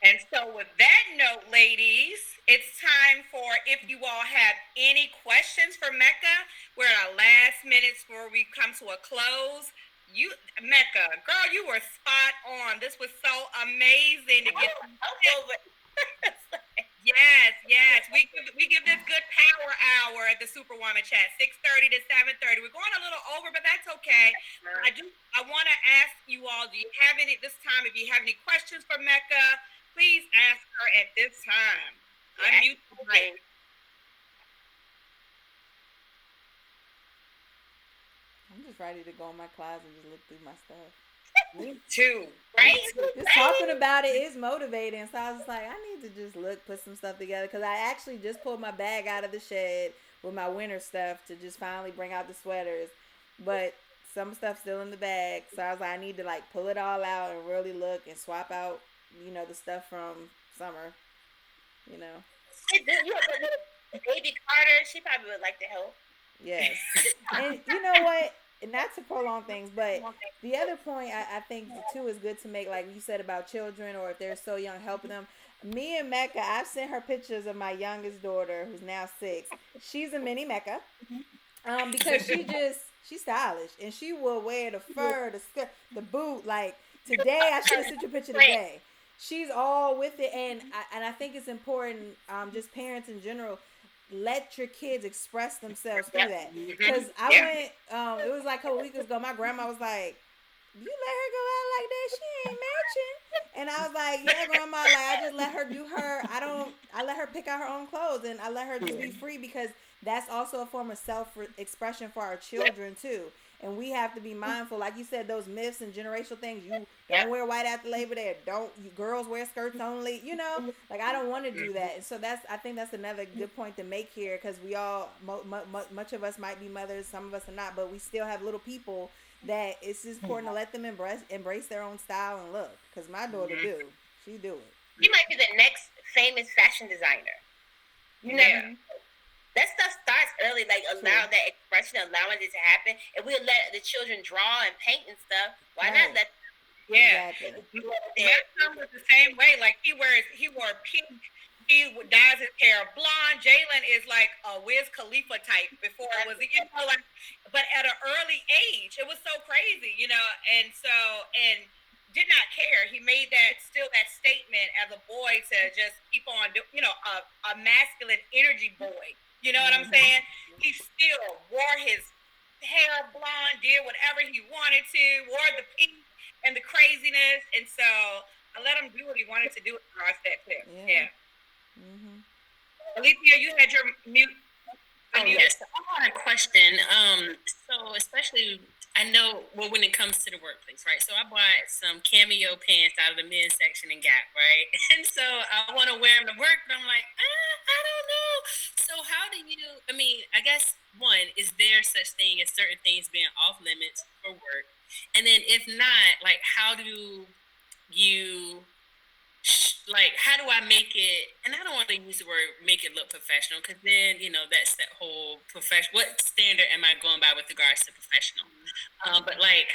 And so with that note, ladies, it's time for if you all have any questions for Mecca. We're at our last minutes before we come to a close. Mecca, girl, you were spot on. This was so amazing to get Yes. We give this good power hour at the Superwoman Chat, 6:30 to 7:30. We're going a little over, but that's okay. I want to ask you all, do you have any this time? If you have any questions for Mecca, please ask her at this time. Unmute the mic. I'm just ready to go in my closet and just look through my stuff. Me too. Right? Just talking about it is motivating. So I was like, I need to just put some stuff together. Because I actually just pulled my bag out of the shed with my winter stuff to just finally bring out the sweaters. But some stuff's still in the bag. So I was like, I need to pull it all out and really look and swap out, the stuff from summer, Baby Carter, she probably would like to help. Yes. And you know what? Not to prolong things, but the other point I think too is good to make, like you said about children or if they're so young, helping them. Me and Mecca, I've sent her pictures of my youngest daughter who's now 6. She's a mini Mecca. Because she's stylish and she will wear the fur, the skirt, the boot. Like today, I should have sent you a picture today. She's all with it, and I think it's important. Just parents in general, let your kids express themselves through that. Because I went, it was like a couple weeks ago. My grandma was like, "You let her go out like that? She ain't matching." And I was like, "Yeah, grandma. Like I just let her do her. I let her pick out her own clothes, and I let her just be free because that's also a form of self-expression for our children too. And we have to be mindful, like you said, those myths and generational things. You don't wear white after Labor Day. Girls wear skirts only. You know, like I don't want to do that. And so I think that's another good point to make here because we all, much of us might be mothers, some of us are not, but we still have little people that it's just important to let them embrace their own style and look. Because my daughter do. She do it. She might be the next famous fashion designer. You never. That stuff starts early, like allow that expression, allowing it to happen. If we let the children draw and paint and stuff, why not let them? Yeah. Exactly. My son was the same way. Like he wore pink. He dyes his hair blonde. Jalen is like a Wiz Khalifa type before it was, but at an early age, it was so crazy, and did not care. He made that statement as a boy to just keep on, a masculine energy boy. You know what I'm saying? He still wore his hair blonde, did whatever he wanted to, wore the pink and the craziness. And so I let him do what he wanted to do with our set too. Yeah. Alethea, you had your mute. Yes, I had a question. So especially, I know, when it comes to the workplace, right? So I bought some cameo pants out of the men's section in Gap, right? And so I want to wear them to work, but I'm like, I don't know. So how do you, I guess, one, is there such thing as certain things being off limits for work? And then if not, like, how do you... how do I make it, and I don't want to use the word make it look professional, because then, that's that whole what standard am I going by with regards to professional? But like,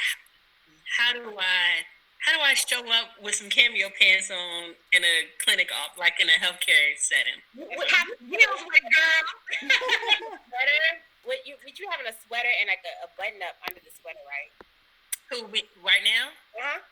how do I show up with some cameo pants on in a clinic like in a healthcare setting? What happened? Heels with girl. Sweater? Would you having a sweater and like a button up under the sweater, right? Right now? Uh-huh.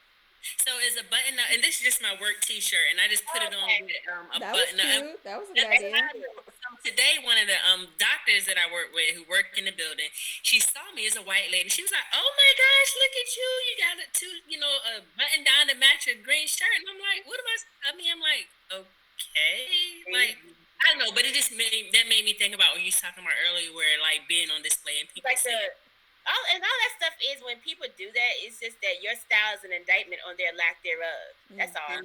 So it's a button up, and this is just my work T-shirt, and I just put it on with a That button was up. cute. That was a good idea. So today, one of the doctors that I work with, who work in the building, she saw me as a white lady. She was like, "Oh my gosh, look at you! You got a button down to match a green shirt." And I'm like, "What am I?" I'm like, "Okay, like." I don't know, but it just made me think about what you was talking about earlier, where like being on display and people Like all that stuff is when people do that. It's just that your style is an indictment on their lack thereof. That's all.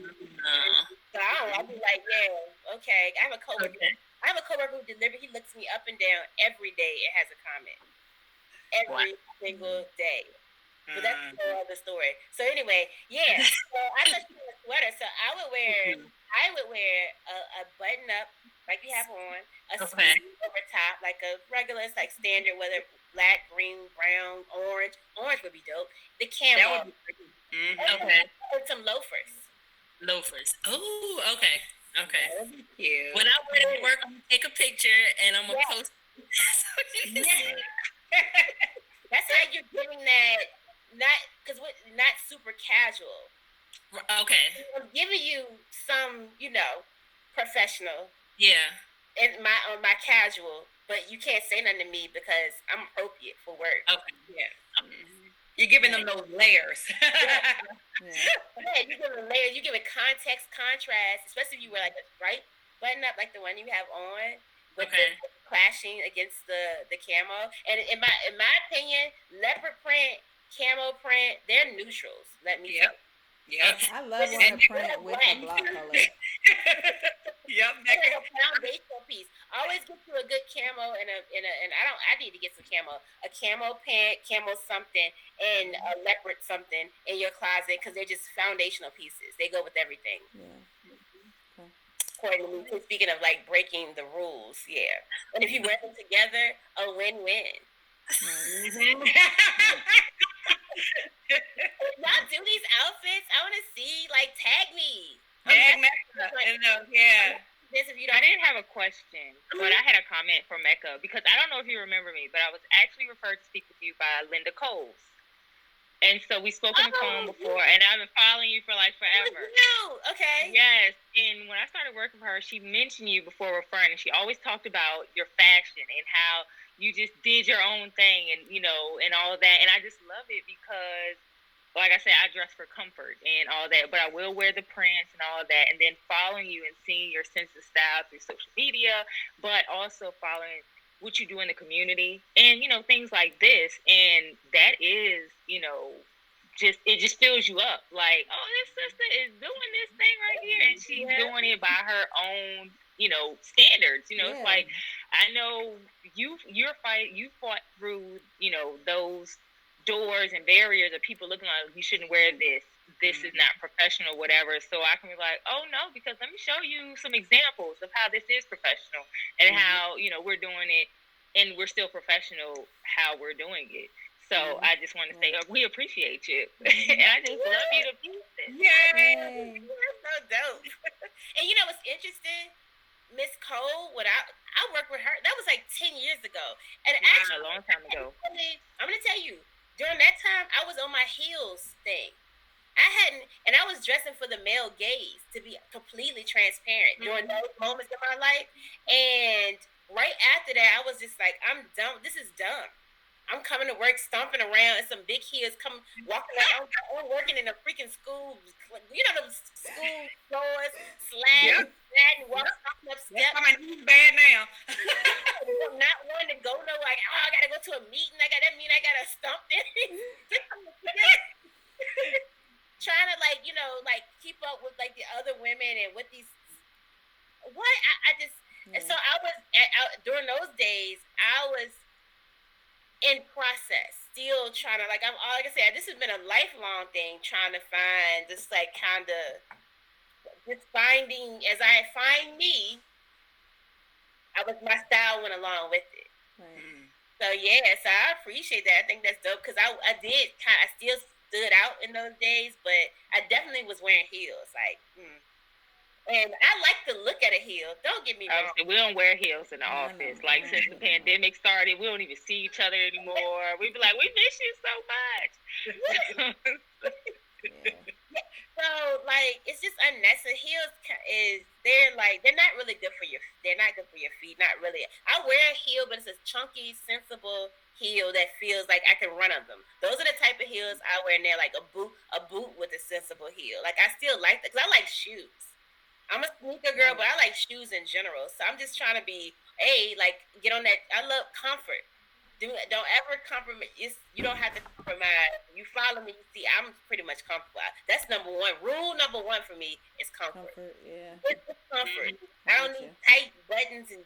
So I'll be like, yeah, okay. I have a coworker. Who delivers. He looks me up and down every day. It has a comment every single day. But that's the whole other story. So anyway, So I thought she was a sweater. So I would wear a button up like you have on, a sleeve over top, like a regular, like standard, whether black, green, brown, orange. Orange would be dope. The camo. With some loafers. Oh, okay. That would be cute. When I wear it to work, I'm gonna take a picture and I'm gonna post it. That's how you're giving that, not super casual. Okay. I'm giving you some, professional. Yeah. And on my casual, but you can't say nothing to me because I'm appropriate for work. Okay. Yeah. You're giving them those layers. You're giving layers. You're giving context, contrast, especially if you wear like a stripe button up like the one you have on, with the clashing against the camo. And in my opinion, leopard print, camo print, they're neutrals. Let me tell you. Yep. I love wearing a print with a block color. Yep. That's a foundational piece. Always get you a good camo and I need to get some camo. A camo pant, camo something, and a leopard something in your closet because they're just foundational pieces. They go with everything. Yeah. Okay. according to me. So speaking of like breaking the rules, yeah. And if you wear them together, a win-win. Y'all do these outfits? I want to see. Like, tag me. Tag Mecca. Yeah. I didn't have a question, but I had a comment for Mecca because I don't know if you remember me, but I was actually referred to speak with you by Linda Coles. And so we spoke on the phone before, and I've been following you for like forever. Okay. Yes, and when I started working for her, she mentioned you before referring, and she always talked about your fashion and how you just did your own thing and, you know, and all of that. And I just love it because, like I said, I dress for comfort and all that, but I will wear the prints and all of that. And then following you and seeing your sense of style through social media, but also following what you do in the community and, you know, things like this. And that is, you know, it just fills you up. Like, oh, this sister is doing this thing right here. And she's doing it by her own, you know, standards. You know, it's like, I know you fought through, you know, those doors and barriers of people looking like you shouldn't wear this is not professional, whatever. So I can be like, oh no, because let me show you some examples of how this is professional and how, you know, we're doing it and we're still professional how we're doing it. So I just want to say we appreciate you. And I just love you to pieces. Yay. You're so dope. And you know what's interesting? Miss Cole, I worked with her. That was like 10 years ago. And actually, a long time ago. I'm going to tell you, during that time, I was on my heels thing. I was dressing for the male gaze, to be completely transparent during those moments in my life. And right after that, I was just like, I'm dumb. This is dumb. I'm coming to work, stomping around in some big heels, walking around. I'm working in a freaking school, you know, those school floors, sliding, walking up steps. My knees bad now. I'm not wanting to go no, like, oh, I gotta go to a meeting. I gotta stomp there. Trying to, like, you know, like keep up with like the other women and with these. And so I was during those days. I was in process, still trying to, like I said, this has been a lifelong thing, trying to find this, like, kind of just finding as I find me. My style went along with it. Right. So so I appreciate that. I think that's dope because I still stood out in those days, but I definitely was wearing heels, like. And I like to look at a heel. Don't get me wrong. We don't wear heels in the office. Like, since the pandemic started, we don't even see each other anymore. We be like, we miss you so much. So, like, it's just unnecessary. Heels they're not really good for they're not good for your feet. Not really. I wear a heel, but it's a chunky, sensible heel that feels like I can run on them. Those are the type of heels I wear, and they're like a boot with a sensible heel. Like, I still like that because I like shoes. I'm a sneaker girl, but I like shoes in general. So I'm just trying to be, get on that. I love comfort. Don't ever compromise. You don't have to compromise. You follow me, you see, I'm pretty much comfortable. That's number one. Rule number one for me is comfort. It's comfort. I don't need tight buttons and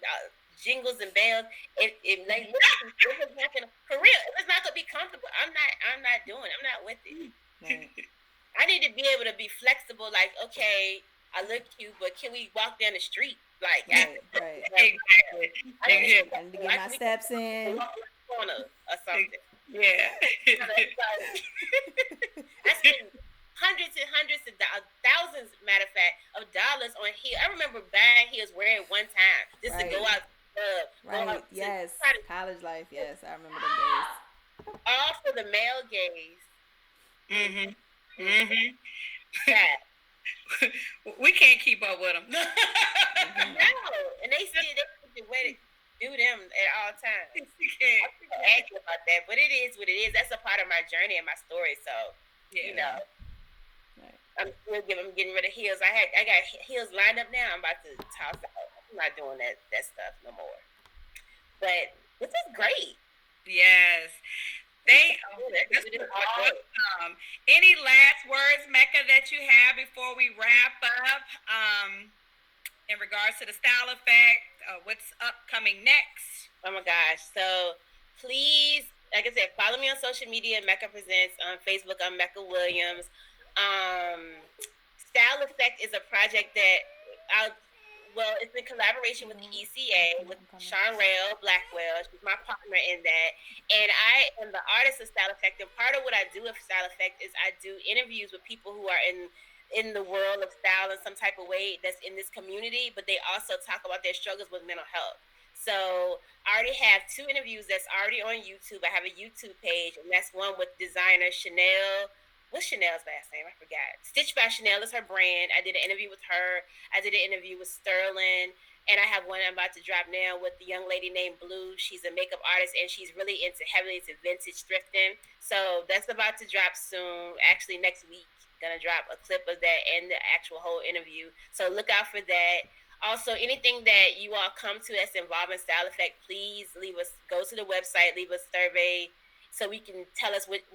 jingles and bells. If it's not gonna, for real, if it's not gonna be comfortable, I'm not doing it. I'm not with it. Right. I need to be able to be flexible. Like, okay, I look cute, but can we walk down the street? Like, right. Exactly. I need to get my steps in. Or something. Yeah. I spent hundreds and hundreds of thousands, matter of fact, of dollars on heels. I remember buying heels wearing one time just to go out. Yes. College life. Yes, I remember them days. All for the male gaze. Yeah. We can't keep up with them. No, and they still the way to do them at all times. I ask you about that, but it is what it is. That's a part of my journey and my story. So you know, I'm getting rid of heels. I got heels lined up now. I'm about to toss out. I'm not doing that stuff no more. But this is great. Yes. This was awesome. Any last words, Mecca, that you have before we wrap up in regards to the Style Effect? What's upcoming next? Oh my gosh. So please, like I said, follow me on social media, Mecca Presents. On Facebook, I'm Mecca Williams. Style Effect is a project that well, it's in collaboration with the ECA, with Sean Rail Blackwell. She's my partner in that. And I am the artist of Style Affect. And part of what I do with Style Affect is I do interviews with people who are in the world of style in some type of way that's in this community, but they also talk about their struggles with mental health. So I already have 2 interviews that's already on YouTube. I have a YouTube page, and that's one with designer Chanel. What's Chanel's last name? I forgot. Stitch by Chanel is her brand. I did an interview with her. I did an interview with Sterling. And I have one I'm about to drop now with the young lady named Blue. She's a makeup artist, and she's really heavily into vintage thrifting. So that's about to drop soon. Actually, next week, gonna drop a clip of that and the actual whole interview. So look out for that. Also, anything that you all come to that's involving Style Affect, please go to the website, leave us a survey, so we can tell us what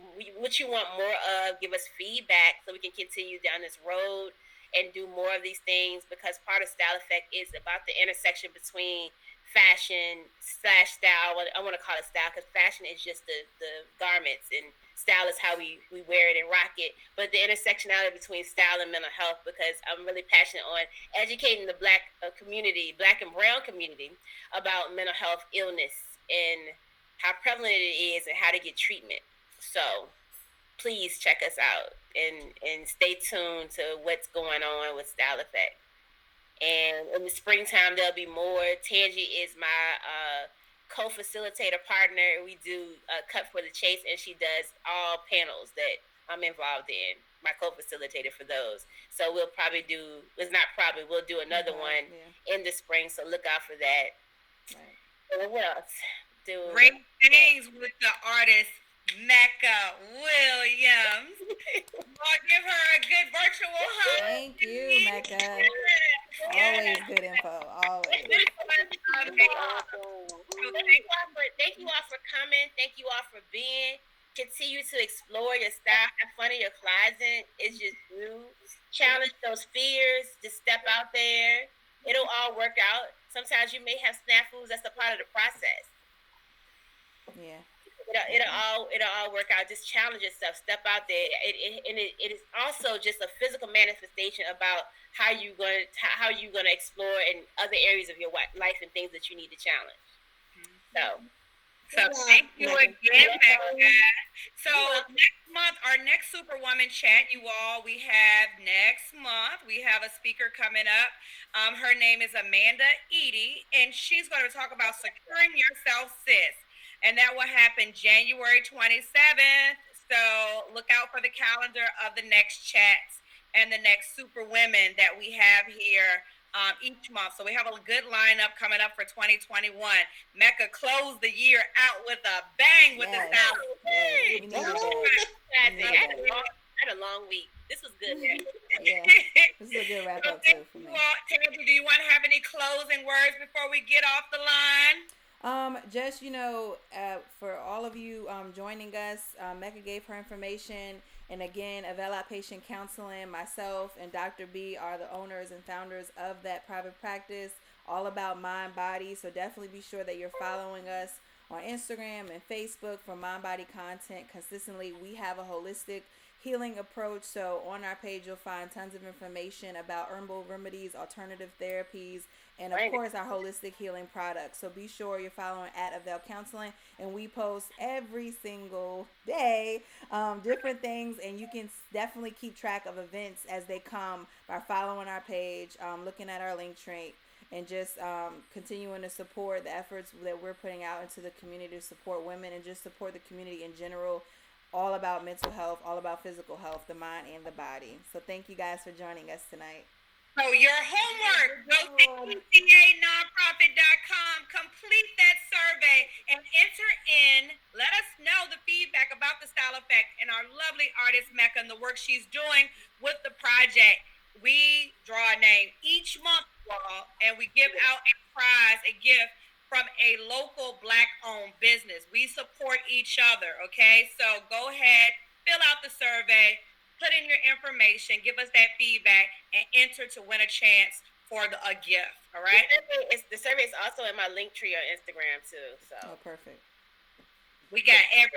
you want more of, give us feedback so we can continue down this road and do more of these things, because part of Style Affect is about the intersection between fashion / style. I want to call it style because fashion is just the garments, and style is how we wear it and rock it. But the intersectionality between style and mental health, because I'm really passionate on educating the Black community, Black and brown community, about mental health illness and how prevalent it is and how to get treatment. So please check us out and stay tuned to what's going on with Style Affect. And in the springtime, there'll be more. Tangi is my co-facilitator partner. We do Cut for the Chase, and she does all panels that I'm involved in, my co-facilitator for those. So we'll do another one in the spring, so look out for that. Right. And what else? Great things with the artist Mecca Williams. I'll give her a good virtual hug. Thank you, Mecca. Always good info. Always. Thank you all for coming. Thank you all for being. Continue to explore your style. Have fun in your closet. It's just you. Challenge those fears. Just step out there. It'll all work out. Sometimes you may have snafus. That's a part of the process. Yeah. It'll all work out. Just challenge yourself. Step out there. It is also just a physical manifestation about how you're gonna explore in other areas of your life and things that you need to challenge. So thank you again, Mecca. So next month, our next Superwoman chat, we have next month, we have a speaker coming up. Her name is Amanda Edie, and she's going to talk about securing yourself, sis. And that will happen January 27th. So look out for the calendar of the next chats and the next Superwomen that we have here each month. So we have a good lineup coming up for 2021. Mecca closed the year out with a bang with the style. I had a long week. This was good. Yeah, this is a good wrap up too for me. Tangi, do you want to have any closing words before we get off the line? Just, for all of you joining us, Mecca gave her information. And again, Avail Outpatient Counseling, myself and Dr. B are the owners and founders of that private practice, all about mind, body. So definitely be sure that you're following us on Instagram and Facebook for mind, body content consistently. We have a holistic healing approach. So on our page, you'll find tons of information about herbal remedies, alternative therapies, and of course our holistic healing products. So be sure you're following at Avail Counseling, and we post every single day different things, and you can definitely keep track of events as they come by following our page, looking at our link tree, and just continuing to support the efforts that we're putting out into the community to support women and just support the community in general. All about mental health, all about physical health, the mind and the body. So thank you guys for joining us tonight. So your homework, go to ECAnonprofit.com, complete that survey, and enter in. Let us know the feedback about the Style Affect and our lovely artist Mecca and the work she's doing with the project. We draw a name each month, y'all, and we give out a prize, a gift from a local Black-owned business. We support each other, okay? So go ahead, fill out the survey, put in your information, give us that feedback, and enter to win a chance for a gift, all right? The survey is also in my link tree on Instagram, too. So. Oh, perfect. We got every